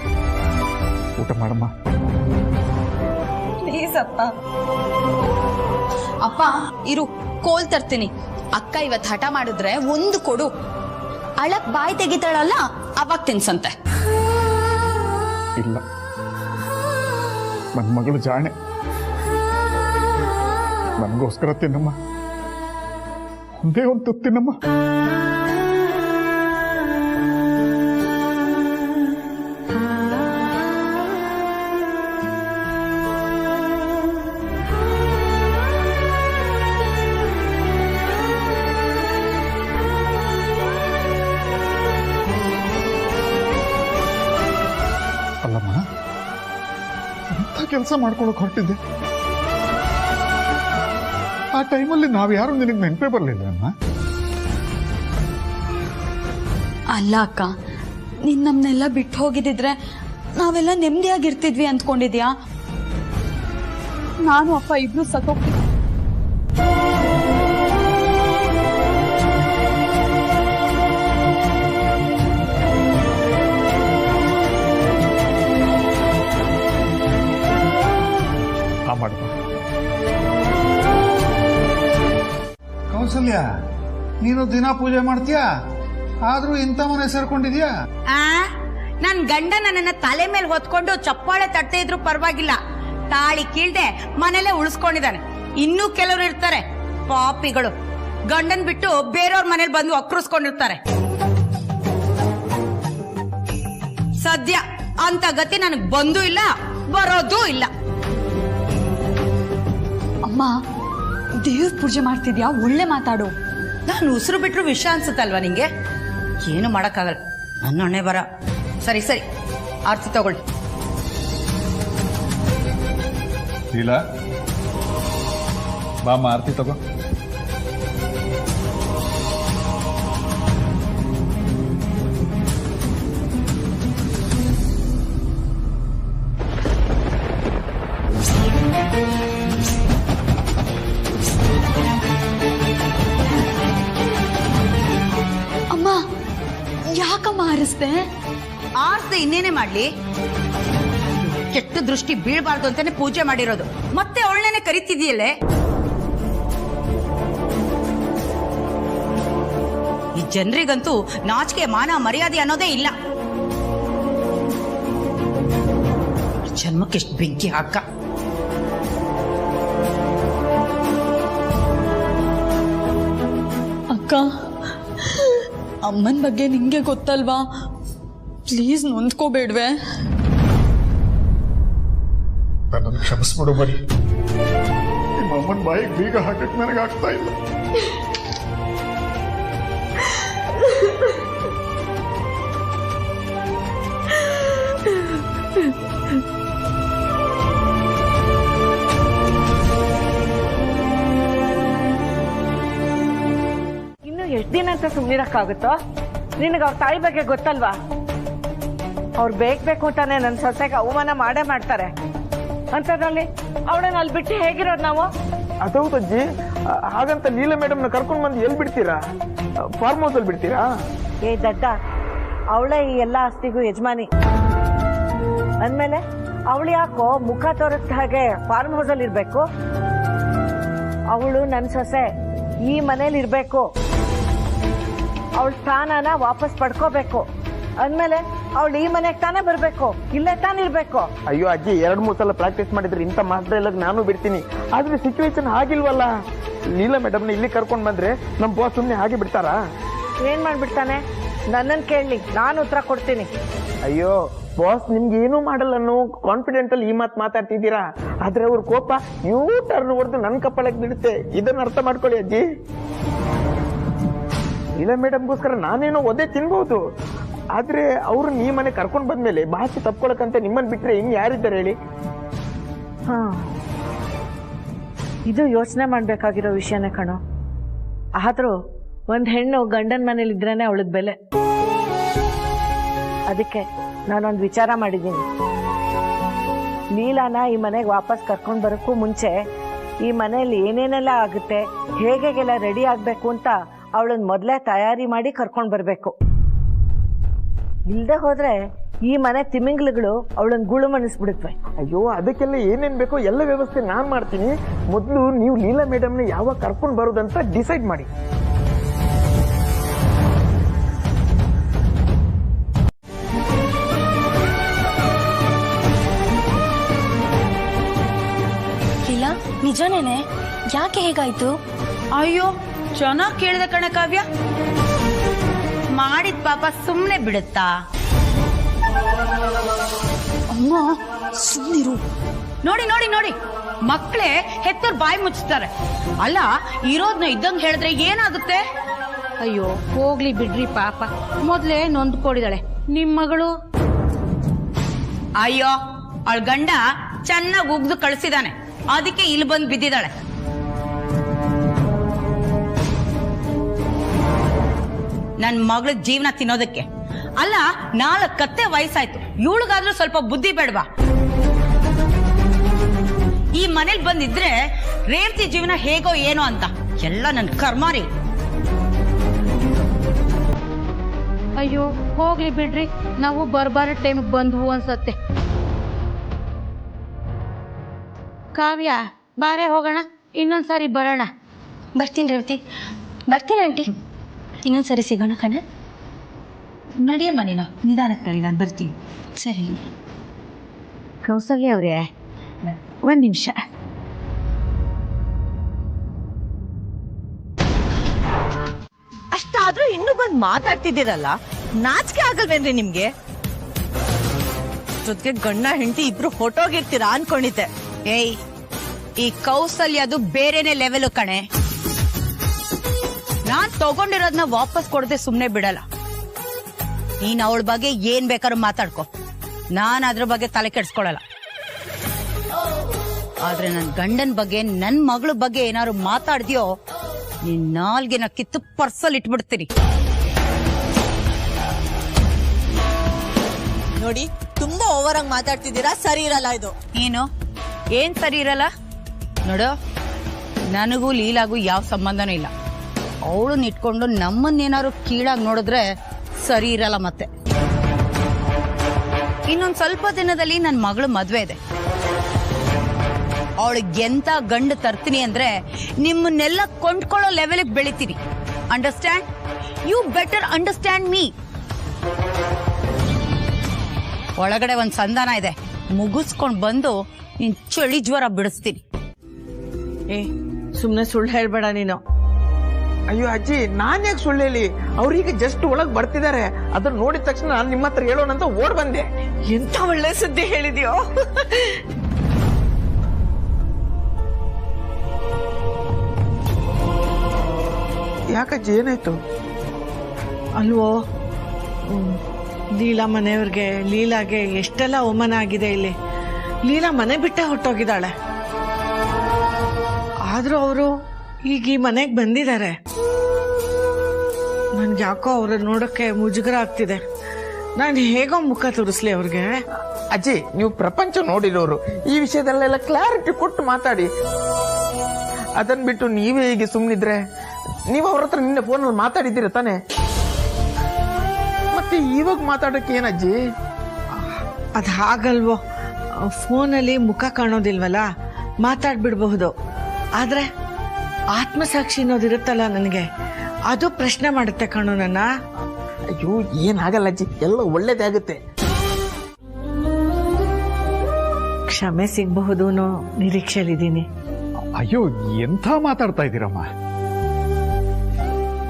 ಊಟ ಮಾಡಮ್ಮ. ಪ್ಲೀಸ್ ಅಪ್ಪ. ಅಪ್ಪ ಇರು, ಕೋಲ್ ತರ್ತೀನಿ. ಅಕ್ಕ ಇವತ್ತು ಹಠ ಮಾಡಿದ್ರೆ ಒಂದು ಕೊಡು. ಅಳಕ್ ಬಾಯಿ ತೆಗಿತಾಳಲ್ಲ, ಅವಾಗ ತಿನ್ಸಂತೆ. ಇಲ್ಲ, ನನ್ನ ಮಗಳು ಜಾಣೆ. ನನಗೋಸ್ಕರ ತಿನ್ನಮ್ಮ, ಒಂದೇ ಒಂದು ತುತ್ತು ತಿನ್ನಮ್ಮ. ಅಲ್ಲಮ್ಮ, ಎಂಥ ಕೆಲಸ ಮಾಡ್ಕೊಳಕ್ ಹೊರಟಿದ್ದೆ. ಆ ಟೈಮಲ್ಲಿ ನಾವ್ಯಾರು ನಿನಗೆ ನೆನಪೇ ಬರಲಿಲ್ಲ ಅಮ್ಮ. ಅಲ್ಲ ಅಕ್ಕ, ನೀನ್ ನಮ್ನೆಲ್ಲ ಬಿಟ್ಟು ಹೋಗಿದ್ದಿದ್ರೆ ನಾವೆಲ್ಲ ನೆಮ್ಮದಿಯಾಗಿರ್ತಿದ್ವಿ ಅಂದ್ಕೊಂಡಿದ್ಯಾ? ನಾನು ಅಪ್ಪ ಇಬ್ರು ಸತ್ತೋಗ್ತಿದ್ವಿ. ಕೌಸಲ್ಯ, ನೀನು ದಿನ ಪೂಜೆ ಮಾಡ್ತೀಯಾ? ಆದ್ರೂ ಇಂಥ ಮನೆ ಸೇರ್ಕೊಂಡಿದ್ಯಾ? ನನ್ ಗಂಡ ನನ್ನನ್ನ ತಲೆ ಮೇಲೆ ಹೊತ್ಕೊಂಡು ಚಪ್ಪಾಳೆ ತಟ್ಟೆ ಇದ್ರು ಪರವಾಗಿಲ್ಲ, ತಾಳಿ ಕೀಳ್ದೆ ಮನೇಲೆ ಉಳಿಸ್ಕೊಂಡಿದ್ದಾನೆ. ಇನ್ನೂ ಕೆಲವರು ಇರ್ತಾರೆ ಪಾಪಿಗಳು, ಗಂಡನ್ ಬಿಟ್ಟು ಬೇರೆಯವ್ರ ಮನೇಲಿ ಬಂದು ಅಕ್ರಸ್ಕೊಂಡಿರ್ತಾರೆ. ಸದ್ಯ ಅಂತ ಗತಿ ನನಗ್ ಬಂದೂ ಇಲ್ಲ, ಬರೋದೂ ಇಲ್ಲ. ಅಮ್ಮ, ದೇವ್ರ ಪೂಜೆ ಮಾಡ್ತಿದ್ಯಾ? ಒಳ್ಳೆ ಮಾತಾಡು. ನಾನು ಉಸಿರು ಬಿಟ್ರು ವಿಷ ಅನ್ಸುತ್ತಲ್ವಾ ನಿಂಗೆ? ಏನು ಮಾಡಕ್ಕಾಗಲ್ಲ, ನನ್ನ ಹಣೆ ಬರ. ಸರಿ ಸರಿ, ಆರ್ತಿ ತಗೊಳ್ಳಿ. ಇಲ್ಲ ಬಾಮ್ಮ, ಆರ್ತಿ ತಗೋ. ಅಮ್ಮ, ಯಾಕಮ್ಮ ಆರಿಸ್ದೆ? ಆರ್ತಿ ಇನ್ನೇನೆ ಮಾಡ್ಲಿ? ಕೆಟ್ಟ ದೃಷ್ಟಿ ಬೀಳ್ಬಾರ್ದು ಅಂತಾನೆ ಪೂಜೆ ಮಾಡಿರೋದು, ಮತ್ತೆ ಅವಳನ್ನೇ ಕರಿತಿದೀಯಲ್ಲೇ? ಈ ಜನರಿಗಂತೂ ನಾಚಿಕೆ ಮಾನ ಮರ್ಯಾದೆ ಅನ್ನೋದೇ ಇಲ್ಲ. ಜನ್ಮಕ್ಕೆ ಎಷ್ಟು ಬೆಂಕಿ ಹಾಕ. ಅಕ್ಕ, ಅಮ್ಮನ ಬಗ್ಗೆ ನಿಂಗೆ ಗೊತ್ತಲ್ವಾ, ಪ್ಲೀಸ್ ನೊಂದ್ಕೋಬೇಡ್ವೆ. ನನ್ನನ್ನು ಕ್ಷಮಿಸ್ಬಿಡು ಬರೀ. ನಿಮ್ಮ ಅಮ್ಮನ ಬಾಯಿಗೆ ಬೀಗ ಹಾಕಕ್ಕೆ ನನಗಾಗ್ತಾ ಇಲ್ಲ. ಇನ್ನು ಎಷ್ಟು ದಿನ ಅಂತ ಸುಮ್ಮನಿರಕ್ಕಾಗುತ್ತೋ? ನಿನಗೆ ಅವ್ರ ತಾಯಿ ಬಗ್ಗೆ ಗೊತ್ತಲ್ವಾ? ಅವ್ರು ಬೇಕು ಅಂತಾನೆ ನನ್ನ ಸೊಸೆಗೆ ಅವಮಾನ ಮಾಡೇ ಮಾಡ್ತಾರೆ. ಅಂತದ್ರಲ್ಲಿ ಅವಳನ್ನ ಅಲ್ಲಿ ಬಿಟ್ಟು ಹೇಗಿರೋದು ನಾವು? ಅದೌದಜ್ಜಿ, ಹಾಗಂತ ಲೀಲಾ ಮೇಡಮ್ನ ಕರ್ಕೊಂಡು ಬಂದು ಎಲ್ಲಿ ಬಿಡ್ತೀರಾ? ಫಾರ್ಮ್ ಹೌಸ್ ಅಲ್ಲಿ ಬಿಡ್ತೀರಾ? ಏ ದಡ್ಡ, ಅವಳೇ ಈ ಎಲ್ಲ ಆಸ್ತಿಗೂ ಯಜಮಾನಿ ಅಂದ್ಮೇಲೆ ಅವಳು ಯಾಕೋ ಮುಖ ತೋರಿಸ್ದ ಹಾಗೆ ಫಾರ್ಮ್ ಹೌಸ್ ಅಲ್ಲಿ ಇರ್ಬೇಕು? ಅವಳು ನನ್ನ ಸೊಸೆ, ಈ ಮನೇಲಿ ಇರ್ಬೇಕು. ಅವಳ ಸ್ಥಾನನ ವಾಪಸ್ ಪಡ್ಕೋಬೇಕು ಅಂದ್ಮೇಲೆ ಅವಳು ಈ ಮನೆಗೆ ತಾನೇ ಬರ್ಬೇಕು, ಇಲ್ಲೇ ತಾನಿರ್ಬೇಕು. ಅಯ್ಯೋ ಅಜ್ಜಿ, 2-3 ಸಲ ಪ್ರಾಕ್ಟೀಸ್ ಮಾಡಿದ್ರೆ ಇಂಥ ಮಾತ್ರ ಎಲ್ಲ ನಾನು ಬಿಡ್ತೀನಿ. ಆದ್ರೆ ಸಿಚುವೇಶನ್ ಆಗಿಲ್ವಲ್ಲ. ಲೀಲಾ ಮೇಡಮ್ನ ಇಲ್ಲಿ ಕರ್ಕೊಂಡು ಬಂದ್ರೆ ನಮ್ಮ ಬಾಸ್ ಸುಮ್ಮನೆ ಹಾಗೆ ಬಿಡ್ತಾರಾ? ಏನ್ ಮಾಡ್ಬಿಡ್ತಾನೆ? ನನ್ನನ್ನು ಕೇಳಲಿ, ನಾನು ಉತ್ತರ ಕೊಡ್ತೀನಿ. ಅಯ್ಯೋ ಬಾಸ್, ನಿಮ್ಗೆ ಏನೂ ಮಾಡಲ್ಲ ಅನ್ನೋ ಕಾನ್ಫಿಡೆಂಟ್ ಅಲ್ಲಿ ಈ ಮಾತು ಮಾತಾಡ್ತಿದ್ದೀರಾ. ಆದ್ರೆ ಅವ್ರ ಕೋಪ ಟರ್ನ್ ಹೊಡೆದು ನನ್ನ ಕಪ್ಪಳಕ್ಕೆ ಬಿಡುತ್ತೆ. ಇದನ್ನ ಅರ್ಥ ಮಾಡ್ಕೊಳ್ಳಿ ಅಜ್ಜಿ. ಲೀಲಾ ಮೇಡಮ್ಗೋಸ್ಕರ ನಾನೇನೋ ಒದೆ ತಿನ್ಬಹುದು, ಆದ್ರೆ ಅವ್ರು ಈ ಮನೆ ಕರ್ಕೊಂಡ್ ಬಂದ್ಮೇಲೆ ಭಾಷೆ ತಪ್ಕೊಳಕಂತ ನಿಮ್ಮನ್ ಬಿಟ್ರೆ ಇನ್ ಯಾರಿದ್ದಾರೆ ಹೇಳಿ? ಇದು ಯೋಚನೆ ಮಾಡ್ಬೇಕಾಗಿರೋ ವಿಷಯನೇ ಕಣೋ. ಆದ್ರೂ ಒಂದ್ ಹೆಣ್ಣು ಗಂಡನ ಮನೇಲಿ ಇದ್ರೇನೆ ಅವಳದ್ ಬೆಲೆ. ಅದಕ್ಕೆ ನಾನೊಂದು ವಿಚಾರ ಮಾಡಿದ್ದೀನಿ. ಲೀಲಾನ ಈ ಮನೆಗೆ ವಾಪಸ್ ಕರ್ಕೊಂಡ್ ಬರೋಕ್ಕೂ ಮುಂಚೆ ಈ ಮನೆಯಲ್ಲಿ ಏನೇನೆಲ್ಲ ಆಗುತ್ತೆ, ಹೇಗೆಲ್ಲ ರೆಡಿ ಆಗ್ಬೇಕು ಅಂತ ಅವಳನ್ನ ಮೊದಲೇ ತಯಾರಿ ಮಾಡಿ ಕರ್ಕೊಂಡ್ ಬರ್ಬೇಕು. ಇಲ್ದೆ ಹೋದ್ರೆ ಈ ಮನೆ ತಿಮಿಂಗ್ಲುಗಳು ಅವಳನ್ನ ಗುಳು ಮಣಿಸ್ಬಿಡುತ್ತವೆ. ಅಯ್ಯೋ, ಅದಕ್ಕೆಲ್ಲ ಏನೇನ್ ಬೇಕೋ ಎಲ್ಲ ವ್ಯವಸ್ಥೆ ನಾನ್ ಮಾಡ್ತೀನಿ. ಮೊದಲು ನೀವು ಲೀಲಾ ಮೇಡಮ್ನ ಯಾವಾಗ ಕರ್ಕೊಂಡ್ ಬರೋದಂತ ಡಿಸೈಡ್ ಮಾಡಿ. ಲೀಲಾ, ನಿಜನೇನೆ? ಯಾಕೆ ಹೇಗಾಯ್ತು? ಅಯ್ಯೋ, ಚೆನ್ನಾಗಿ ಕೇಳಿದೆ ಕಣ ಕಾವ್ಯ. ಮಾಡಿದ ಪಾಪ ಸುಮ್ಮನೆ ಬಿಡುತ್ತಾ? ಅಮ್ಮ ಸುಮ್ಮನಿರು. ನೋಡಿ ನೋಡಿ ನೋಡಿ, ಮಕ್ಕಳೇ ಹೆತ್ತರ್ ಬಾಯಿ ಮುಚ್ತಾರೆ. ಅಲ್ಲ, ಇರೋದ್ನ ಇದ್ದಂಗೆ ಹೇಳಿದ್ರೆ ಏನಾಗುತ್ತೆ? ಅಯ್ಯೋ ಹೋಗ್ಲಿ ಬಿಡ್ರಿ, ಪಾಪ ಮೊದ್ಲೇ ನೊಂದ್ಕೊಂಡಿದ್ದಾಳೆ ನಿಮ್ ಮಗಳು. ಅಯ್ಯೋ, ಅವಳ ಗಂಡ ಚೆನ್ನಾಗಿ ಉಗ್ದು ಕಳಿಸಿದಾನೆ, ಅದಕ್ಕೆ ಇಲ್ಲಿ ಬಂದು ಬಿದ್ದಿದ್ದಾಳೆ. ನನ್ ಮಗಳ ಜೀವನ ತಿನ್ನೋದಕ್ಕೆ ಅಲ್ಲ. 4 ಕತ್ತೆ ವಯಸ್ಸಾಯ್ತು, ಇವಳಿಗಾದ್ರೂ ಸ್ವಲ್ಪ ಬುದ್ಧಿ ಬೇಡವಾ? ಈ ಮನೇಲಿ ಬಂದಿದ್ರೆ ರೇವತಿ ಜೀವನ ಹೇಗೋ ಏನೋ ಅಂತ ಎಲ್ಲ ನನ್ ಕರ್ಮಾರಿ. ಅಯ್ಯೋ ಹೋಗ್ಲಿ ಬಿಡ್ರಿ, ನಾವು ಬರ್ಬಾರ ಟೈಮ್ಗೆ ಬಂದ್ವು ಅನ್ಸತ್ತೆ. ಕಾವ್ಯ ಬಾರೆ ಹೋಗೋಣ, ಇನ್ನೊಂದ್ಸಾರಿ ಬರೋಣ. ಬರ್ತೀನಿ ರೇವತಿ, ಬರ್ತೀನಿ ಆಂಟಿ. ಇನ್ನೊಂದ್ಸರಿ ಸಿಗೋಣ ಕಣ. ನಡಿಯಮ್ಮ, ನೀನು ನಿಧಾನಕ್ಕೆ ನಡಿ, ನಾನು ಬರ್ತೀನಿ. ಸರಿ ಕೌಸಲ್ಯ ಅವ್ರೆ, ಒಂದ್ ನಿಮಿಷ. ಅಷ್ಟಾದ್ರೂ ಇನ್ನೂ ಬಂದ್ ಮಾತಾಡ್ತಿದ್ದೀರಲ್ಲ, ನಾಚಿಕೆ ಆಗಲ್ವೇನ್ರಿ ನಿಮ್ಗೆ? ಜೊತೆಗೆ ಗಂಡ ಹೆಂಡತಿ ಇಬ್ರು ಹೊಟ್ಟೋಗಿರ್ತೀರಾ ಅನ್ಕೊಂಡಿದ್ದೆ. ಏಯ್, ಈ ಕೌಸಲ್ಯದು ಬೇರೆನೆ ಲೆವೆಲ್ ಕಣೆ. ನಾನ್ ತಗೊಂಡಿರೋದನ್ನ ವಾಪಸ್ ಕೊಡದೆ ಸುಮ್ನೆ ಬಿಡಲ್ಲ. ನೀನ್ ಅವಳ ಬಗ್ಗೆ ಏನ್ ಬೇಕಾದ್ರೂ ಮಾತಾಡ್ಕೊ, ನಾನ್ ಅದ್ರ ಬಗ್ಗೆ ತಲೆ ಕೆಡ್ಸ್ಕೊಳಲ್ಲ. ಆದ್ರೆ ನನ್ ಗಂಡನ್ ಬಗ್ಗೆ, ನನ್ ಮಗಳ ಬಗ್ಗೆ ಏನಾದ್ರು ಮಾತಾಡ್ದ್ಯೋ, ನಿನ್ ನಾಲ್ಗೆನ ಕಿತ್ತು ಪರ್ಸಲ್ ಇಟ್ಬಿಡ್ತೀನಿ. ನೋಡಿ, ತುಂಬಾ ಓವರ್ ಆಗಿ ಮಾತಾಡ್ತಿದ್ದೀರಾ, ಸರಿ ಇರಲ್ಲ ಇದು. ಏನ್ ಸರಿ ಇರಲ್ಲ? ನೋಡು, ನನಗೂ ಲೀಲಾಗೂ ಯಾವ ಸಂಬಂಧನೂ ಇಲ್ಲ. ಅವಳನ್ನ ಇಟ್ಕೊಂಡು ನಮ್ಮನ್ನೇನಾದ್ರು ಕೀಳಾಗಿ ನೋಡಿದ್ರೆ ಸರಿ ಇರಲ್ಲ. ಮತ್ತೆ ಇನ್ನೊಂದ್ ಸ್ವಲ್ಪ ದಿನದಲ್ಲಿ ನನ್ನ ಮಗಳು ಮದ್ವೆ ಇದೆ. ಅವಳಿಗೆ ಎಂತ ಗಂಡು ತರ್ತೀನಿ ಅಂದ್ರೆ ನಿಮ್ಮನ್ನೆಲ್ಲ ಕೊಂಡ್ಕೊಳ್ಳೋ ಲೆವೆಲ್ಗೆ ಬೆಳಿತೀನಿ. Understand? You better understand me. ಒಳಗಡೆ ಒಂದ್ ಸಂಧಾನ ಇದೆ, ಮುಗಿಸ್ಕೊಂಡು ಬಂದು ನಿನ್ ಚಳಿ ಜ್ವರ ಬಿಡಿಸ್ತೀನಿ. ಏ ಸುಮ್ಮನೆ ಸುಳ್ಳು ಹೇಳ್ಬೇಡ ನೀನು. ಅಯ್ಯೋ ಅಜ್ಜಿ, ನಾನ್ ಯಾಕೆ ಸುಳ್ಳು ಹೇಳಿ? ಅವ್ರೀಗ ಜಸ್ಟ್ ಒಳಗ್ ಬರ್ತಿದ್ದಾರೆ. ಅದನ್ನ ನೋಡಿದ ತಕ್ಷಣ ನಾನು ನಿಮ್ಮ ಹತ್ರ ಹೇಳೋಣ ಅಂತ ಓಡ್ ಬಂದೆ. ಎಂತ ಒಳ್ಳೆ ಸುದ್ದಿ ಹೇಳಿದ್ಯೋ. ಯಾಕಜ್ಜಿ, ಏನಾಯ್ತು? ಅಲ್ವೋ, ಲೀಲಾ ಮನೆಯವ್ರಿಗೆ ಲೀಲಾಗೆ ಎಷ್ಟೆಲ್ಲ ಅವಮಾನ ಆಗಿದೆ ಇಲ್ಲಿ. ಲೀಲಾ ಮನೆ ಬಿಟ್ಟೆ ಹೊಟ್ಟೋಗಿದ್ದಾಳೆ. ಆದ್ರೂ ಅವರು ಈಗ ಈ ಮನೆಗೆ ಬಂದಿದ್ದಾರೆ. ನನ್ಗೆ ಯಾಕೋ ಅವ್ರನ್ನ ನೋಡಕ್ಕೆ ಮುಜುಗರ ಆಗ್ತಿದೆ. ನಾನು ಹೇಗೋ ಮುಖ ತೋರಿಸ್ಲಿ ಅವ್ರಿಗೆ? ಅಜ್ಜಿ, ನೀವು ಪ್ರಪಂಚ ನೋಡಿರೋರು, ಈ ವಿಷಯದಲ್ಲೆಲ್ಲ ಕ್ಲಾರಿಟಿ ಕೊಟ್ಟು ಮಾತಾಡಿ. ಅದನ್ ಬಿಟ್ಟು ನೀವೇ ಹೀಗೆ ಸುಮ್ಮನಿದ್ರೆ, ನೀವು ಅವ್ರ ಹತ್ರ ನಿನ್ನೆ ಫೋನಲ್ಲಿ ಮಾತಾಡಿದ್ದೀರ ತಾನೆ? ಮತ್ತೆ ಇವಾಗ ಮಾತಾಡಕ್ಕೆ ಏನಜ್ಜಿ? ಅದು ಹಾಗಲ್ವೋ, ಫೋನಲ್ಲಿ ಮುಖ ಕಾಣೋದಿಲ್ವಲ್ಲ, ಮಾತಾಡ್ಬಿಡ್ಬಹುದು. ಆದ್ರೆ ಆತ್ಮಸಾಕ್ಷಿ ಅನ್ನೋದಿರುತ್ತಲ್ಲ ನನಗೆ, ಅದು ಪ್ರಶ್ನೆ ಮಾಡುತ್ತೆ ಕಣೋ ನನ್ನ. ಅಯ್ಯೋ, ಏನಾಗಲ್ಲ ಅಜ್ಜಿ, ಎಲ್ಲ ಒಳ್ಳೇದೇ ಆಗುತ್ತೆ. ಕ್ಷಮೆ ಸಿಗಬಹುದು ಅನ್ನೋ ನಿರೀಕ್ಷೆಯಲ್ಲಿದ್ದೀನಿ. ಅಯ್ಯೋ, ಎಂಥ ಮಾತಾಡ್ತಾ ಇದ್ದೀರಮ್ಮ,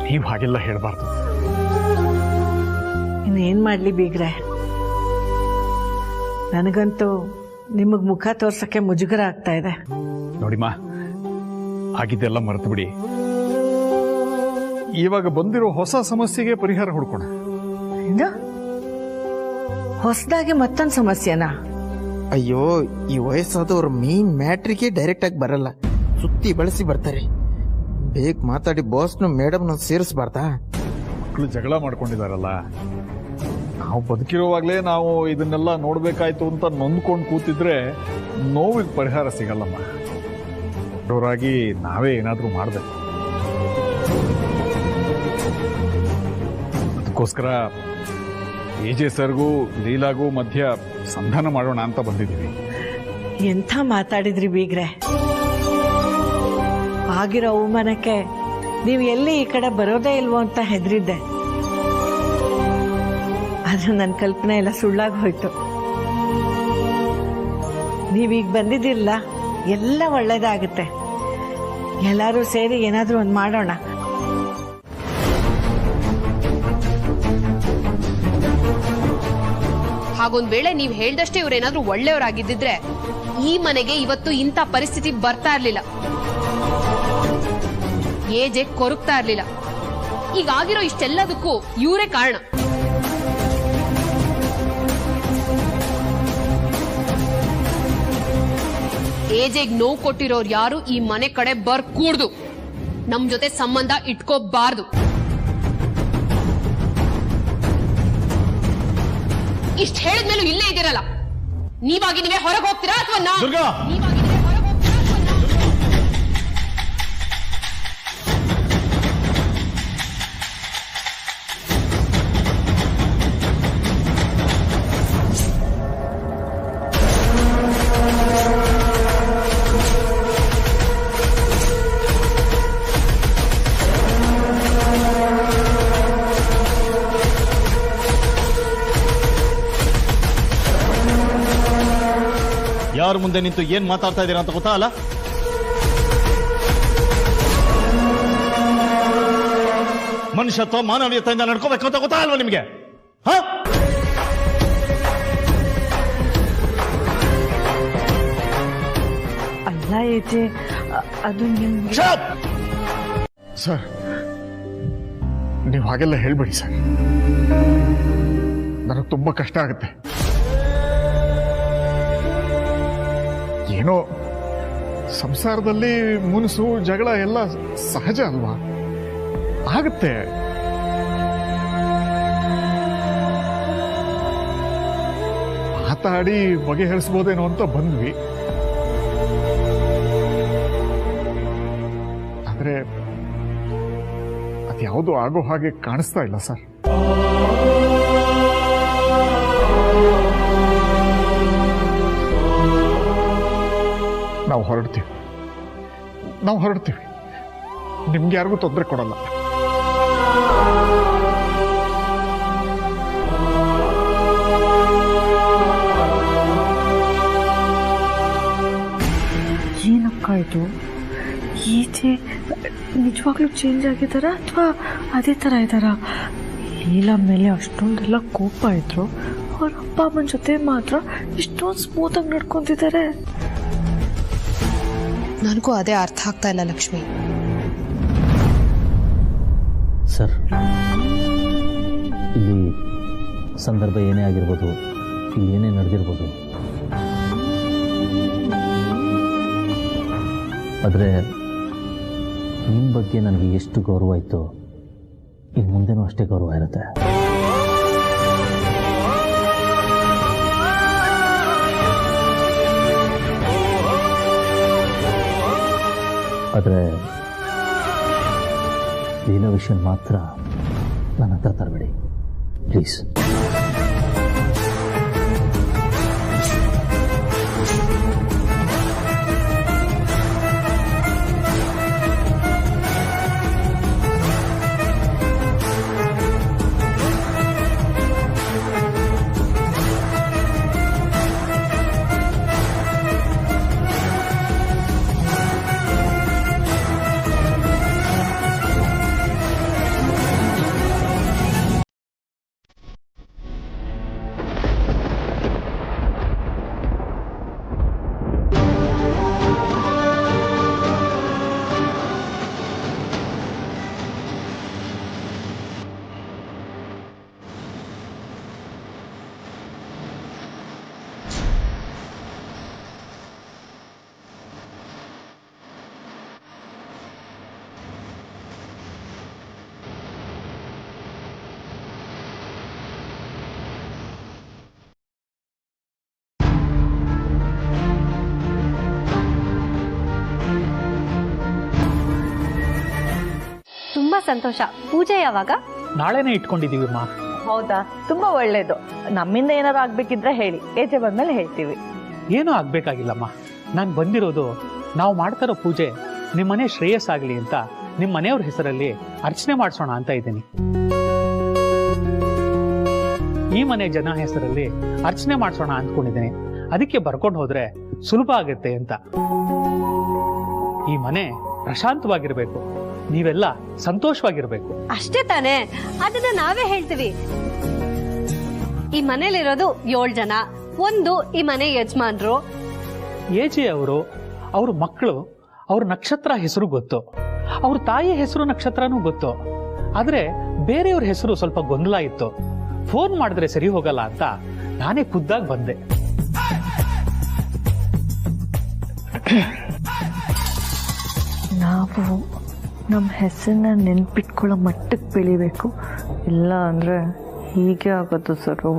ನೀವು ಹಾಗೆಲ್ಲ ಹೇಳ್ಬಾರ್ದು. ಇನ್ನೇನ್ ಮಾಡ್ಲಿ ಬೀಗ್ರೆ, ನನಗಂತೂ ನಿಮಗ್ ಮುಖ ತೋರ್ಸಕ್ಕೆ ಮುಜುಗರ ಆಗ್ತಾ ಇದೆ. ನೋಡಿಮ್ಮ, ಆಗಿದ್ದೆಲ್ಲ ಮರೆತು ಬಿಡಿ. ಇವಾಗ ಬಂದಿರೋ ಹೊಸ ಸಮಸ್ಯೆಗೆ ಪರಿಹಾರ ಹುಡ್ಕೋಣ. ಹೊಸದಾಗಿ ಮತ್ತೊಂದು ಸಮಸ್ಯೆನಾ? ಅಯ್ಯೋ, ಈ ವಯಸ್ಸಾದವ್ರ ಮೀನ್ ಮ್ಯಾಟ್ರಿಗೆ ಡೈರೆಕ್ಟ್ ಆಗಿ ಬರಲ್ಲ, ಸುತ್ತಿ ಬಳಸಿ ಬರ್ತಾರೆ. ಬೇಗ ಮಾತಾಡಿ ಬಾಸ್ನು ಮೇಡಮ್ನ ಸೇರಿಸ್ಬಾರ್ದಾ? ಮಕ್ಕಳು ಜಗಳ ಮಾಡ್ಕೊಂಡಿದಾರಲ್ಲ, ನಾವು ಬದುಕಿರುವಾಗಲೇ ನಾವು ಇದನ್ನೆಲ್ಲ ನೋಡ್ಬೇಕಾಯ್ತು ಅಂತ ನೊಂದ್ಕೊಂಡು ಕೂತಿದ್ರೆ ನೋವಿಗೆ ಪರಿಹಾರ ಸಿಗಲ್ಲಮ್ಮ. ದೊಡ್ಡವರಾಗಿ ನಾವೇ ಏನಾದ್ರೂ ಮಾಡ್ಬೇಕು. ಅದಕ್ಕೋಸ್ಕರ ಎಜೆ ಸರ್ಗೂ ಲೀಲಾಗೂ ಮಧ್ಯ ಸಂಧಾನ ಮಾಡೋಣ ಅಂತ ಬಂದಿದ್ದೀವಿ. ಎಂಥ ಮಾತಾಡಿದ್ರಿ ಬೀಗ್ರೆ. ಆಗಿರೋ ಅವಮಾನಕ್ಕೆ ನೀವು ಎಲ್ಲಿ ಈ ಕಡೆ ಬರೋದೇ ಇಲ್ವೋ ಅಂತ ಹೆದರಿದ್ದೆ. ಆದ್ರೆ ನನ್ನ ಕಲ್ಪನೆ ಎಲ್ಲ ಸುಳ್ಳಾಗಿ ಹೋಯ್ತು. ನೀವೀಗ ಬಂದಿದ್ದಿಲ್ಲ, ಎಲ್ಲ ಒಳ್ಳೇದಾಗುತ್ತೆ. ಎಲ್ಲರೂ ಸೇರಿ ಏನಾದ್ರೂ ಒಂದು ಮಾಡೋಣ. ಹಾಗೊಂದ್ ವೇಳೆ ನೀವ್ ಹೇಳ್ದಷ್ಟೇ ಇವ್ರೇನಾದ್ರೂ ಒಳ್ಳೆಯವರಾಗಿದ್ದಿದ್ರೆ ಈ ಮನೆಗೆ ಇವತ್ತು ಇಂಥ ಪರಿಸ್ಥಿತಿ ಬರ್ತಾ ಇರ್ಲಿಲ್ಲ. ಏಜೆ ಕೊರಗ್ತಾ ಇರ್ಲಿಲ್ಲ. ಈಗಾಗಿರೋ ಇಷ್ಟೆಲ್ಲದಕ್ಕೂ ಇವರೇ ಕಾರಣ. ಏಜೆಗ್ ನೋವು ಕೊಟ್ಟಿರೋರು ಯಾರು ಈ ಮನೆ ಕಡೆ ಬರ್ಕೂಡ್ದು, ನಮ್ ಜೊತೆ ಸಂಬಂಧ ಇಟ್ಕೋಬಾರ್ದು. ಇಷ್ಟ ಹೇಳಿದ್ಮೇಲೂ ಇಲ್ಲೇ ಇದ್ದೀರಲ್ಲ, ನೀವಾಗಿ ನೀವೇ ಹೊರಗೆ ಹೋಗ್ತೀರಾ ಅಥವಾ ಯಾರು ಮುಂದೆ ನಿಂತು ಏನ್ ಮಾತಾಡ್ತಾ ಇದ್ದೀರಾ ಅಂತ ಗೊತ್ತಾ? ಅಲ್ಲ, ಮನುಷ್ಯತ್ವ ಮಾನವೀಯತೆಯಿಂದ ನಡ್ಕೋಬೇಕು ಅಂತ ಗೊತ್ತಾ ಅಲ್ವಾ ನಿಮ್ಗೆ? ಅಲ್ಲ ಏಜೆ, ಅದು ನಿಮ್ಗೆ. ಸರ್, ನೀವು ಹಾಗೆಲ್ಲ ಹೇಳ್ಬೇಡಿ ಸರ್, ನನಗೆ ತುಂಬಾ ಕಷ್ಟ ಆಗುತ್ತೆ. ಏನೋ ಸಂಸಾರದಲ್ಲಿ ಮುನಿಸು ಜಗಳ ಎಲ್ಲ ಸಹಜ ಅಲ್ವಾ, ಆಗುತ್ತೆ. ಮಾತಾಡಿ ಬಗೆಹರಿಸ್ಬೋದೇನೋ ಅಂತ ಬಂದ್ವಿ. ಆದ್ರೆ ಅದ್ಯಾವುದು ಆಗೋ ಹಾಗೆ ಕಾಣಿಸ್ತಾ ಇಲ್ಲ ಸರ್. ನಾವು ಹೊರಡ್ತೀವಿ, ನಿಮ್ಗೆ ಯಾರಿಗೂ ತೊಂದರೆ ಕೊಡಲ್ಲ. ಏನಕ್ಕ ಇದು? ಈಚೆ ನಿಜವಾಗ್ಲೂ ಚೇಂಜ್ ಆಗಿದ್ದಾರಾ ಅಥವಾ ಅದೇ ಥರ ಇದ್ದಾರಾ? ಲೀಲಾ ಮೇಲೆ ಅಷ್ಟೊಂದೆಲ್ಲ ಕೋಪ ಇದ್ರು, ಅವ್ರ ಅಪ್ಪ ಅಮ್ಮನ ಜೊತೆ ಮಾತ್ರ ಇಷ್ಟೊಂದು ಸ್ಮೂತಾಗಿ ನಡ್ಕೊತಿದ್ದಾರೆ. ನನಗೂ ಅದೇ ಅರ್ಥ ಆಗ್ತಾ ಇಲ್ಲ ಲಕ್ಷ್ಮಿ. ಸರ್, ಇಲ್ಲಿ ಸಂದರ್ಭ ಏನೇ ಆಗಿರ್ಬೋದು, ಇಲ್ಲಿ ಏನೇ ನಡೆದಿರ್ಬೋದು, ಆದರೆ ನಿಮ್ಮ ಬಗ್ಗೆ ನನಗೆ ಎಷ್ಟು ಗೌರವ ಇತ್ತು, ಇನ್ನು ಮುಂದೆನೂ ಅಷ್ಟೇ ಗೌರವ ಇರುತ್ತೆ. ಆದರೆ ಲೀಲಾ ವಿಷಯ ಮಾತ್ರ ನನ್ನ ಹತ್ರ ತರಬೇಡಿ ಪ್ಲೀಸ್. ತುಂಬಾ ಸಂತೋಷ. ಪೂಜೆ ಯಾವಾಗ? ನಾಳೆನೇ ಇಟ್ಕೊಂಡಿದೀವಿ ಅಮ್ಮ. ಹೌದಾ? ತುಂಬಾ ಒಳ್ಳೇದು. ನಮ್ಮಿಂದ ಏನಾದ್ರು ಆಗ್ಬೇಕಿದ್ರೆ ಹೇಳಿ, ಏಜೆ ಬಂದ್ಮೇಲೆ ಹೇಳ್ತೀವಿ. ಏನೂ ಆಗ್ಬೇಕಾಗಿಲ್ಲಮ್ಮ. ನಾನು ಬಂದಿರೋದು ನಾವು ಮಾಡ್ತಾರೋ ಪೂಜೆ ನಿಮ್ಮನೆ ಶ್ರೇಯಸ್ಸಾಗಲಿ ಅಂತ ನಿಮ್ಮ ಮನೆಯವ್ರ ಹೆಸರಲ್ಲಿ ಅರ್ಚನೆ ಮಾಡಿಸೋಣ ಅಂತ ಇದ್ದೀನಿ. ಈ ಮನೆ ಜನ ಹೆಸರಲ್ಲಿ ಅರ್ಚನೆ ಮಾಡಿಸೋಣ ಅಂದ್ಕೊಂಡಿದ್ದೀನಿ. ಅದಕ್ಕೆ ಬರ್ಕೊಂಡು ಹೋದ್ರೆ ಸುಲಭ ಆಗುತ್ತೆ ಅಂತ. ಈ ಮನೆ ಪ್ರಶಾಂತವಾಗಿರ್ಬೇಕು, ನೀವೆಲ್ಲ ಸಂತೋಷವಾಗಿರ್ಬೇಕು. ಅಷ್ಟೇ ತಾನೇ, ಅದನ್ನ ನಾವೇ ಹೇಳ್ತೀವಿ. ಈ ಮನೇಲಿರೋದು 7 ಜನ. ಒಂದು ಈ ಮನೆ ಯಜಮಾನ್ರು, ಏಜೆ ಅವರು, ಅವ್ರ ಮಕ್ಕಳು, ಅವ್ರ ನಕ್ಷತ್ರ ಹೆಸರು ಗೊತ್ತು, ಅವ್ರ ತಾಯಿ ಹೆಸರು ನಕ್ಷತ್ರನೂ ಗೊತ್ತು. ಆದ್ರೆ ಬೇರೆಯವ್ರ ಹೆಸರು ಸ್ವಲ್ಪ ಗೊಂದಲ ಇತ್ತು. ಫೋನ್ ಮಾಡಿದ್ರೆ ಸರಿ ಹೋಗಲ್ಲ ಅಂತ ನಾನೇ ಖುದ್ದಾಗಿ ಬಂದೆ. ನಾವು ನಮ್ಮ ಹೆಸರನ್ನ ನೆನ್ಪಿಟ್ಕೊಳ್ಳೋ ಮಟ್ಟಕ್ಕೆ ಬೆಳಿಬೇಕು, ಇಲ್ಲ ಅಂದರೆ ಹೀಗೆ ಆಗೋದು ಸರು.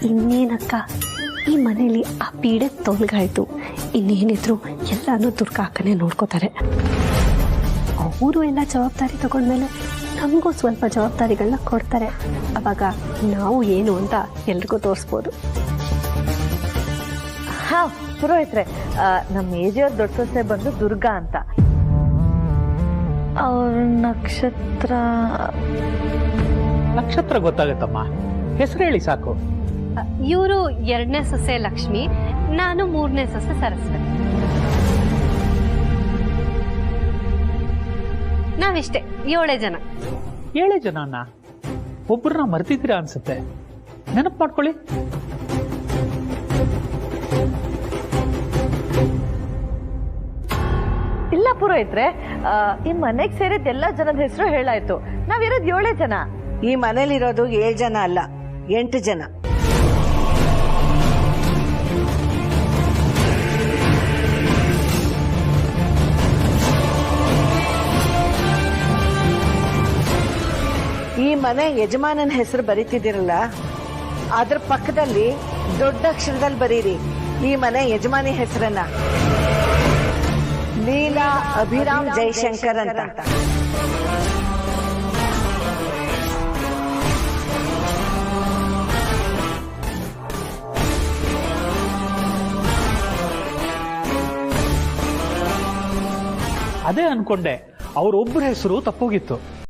ಇನ್ನೇನಕ್ಕ, ಈ ಮನೇಲಿ ಆ ಪೀಡೆ ತೊಲಗಾಯ್ತು. ಇನ್ನೇನಿದ್ರು ಎಲ್ಲಾನು ದುರ್ಗಾಕನೇ ನೋಡ್ಕೋತಾರೆ. ಅವರು ಎಲ್ಲ ಜವಾಬ್ದಾರಿ ತಗೊಂಡ್ಮೇಲೆ ನಮಗೂ ಸ್ವಲ್ಪ ಜವಾಬ್ದಾರಿಗಳನ್ನ ಕೊಡ್ತಾರೆ. ಅವಾಗ ನಾವು ಏನು ಅಂತ ಎಲ್ರಿಗೂ ತೋರಿಸ್ಬೋದು. ಹಾ ಪುರೋಹಿತ್ರೆ, ನಮ್ಮ ಏಜಿಯವ್ರ ದೊಡ್ಡ ಸೊಸೆ ಬಂದು ದುರ್ಗಾ ಅಂತ. ಅವ್ರ ನಕ್ಷತ್ರ ಗೊತ್ತಾಗತ್ತಮ್ಮ, ಹೆಸರು ಹೇಳಿ ಸಾಕು. ಇವರು 2ನೇ ಸೊಸೆ ಲಕ್ಷ್ಮಿ, ನಾನು 3ನೇ ಸೊಸೆ ಸರಸ್ವತಿ. ನಾವಿಷ್ಟೇ 7 ಜನ. 7 ಜನನ ಒಬ್ಬರನ್ನ ಮರ್ತಿದ್ದೀರಾ ಅನ್ಸುತ್ತೆ. ನೆನಪು ಮಾಡ್ಕೊಳ್ಳಿ. ಇಲ್ಲ ಪುರೋಹಿತ್ರೆ, ಈ ಮನೆಗೆ ಸೇರಿದ ಎಲ್ಲ ಜನದ ಹೆಸರು ಹೇಳಾಯ್ತು. ನಾವಿರೋದು 7 ಜನ. ಈ ಮನೇಲಿರೋದು 7 ಜನ ಅಲ್ಲ, 8 ಜನ. ಈ ಮನೆ ಯಜಮಾನನ ಹೆಸರು ಬರೀತಿದ್ದೀರಲ್ಲ, ಅದ್ರ ಪಕ್ಕದಲ್ಲಿ ದೊಡ್ಡ ಅಕ್ಷರದಲ್ಲಿ ಬರೀರಿ ಈ ಮನೆ ಯಜಮಾನಿ ಹೆಸರನ್ನ, ಲೀಲಾ ಅಭಿರಾಮ್ ಜೈಶಂಕರ್ ಅಂತ. ಅದೇ ಅನ್ಕೊಂಡೆ, ಅವ್ರೊಬ್ಬರ ಹೆಸರು ತಪ್ಪೋಗಿತ್ತು.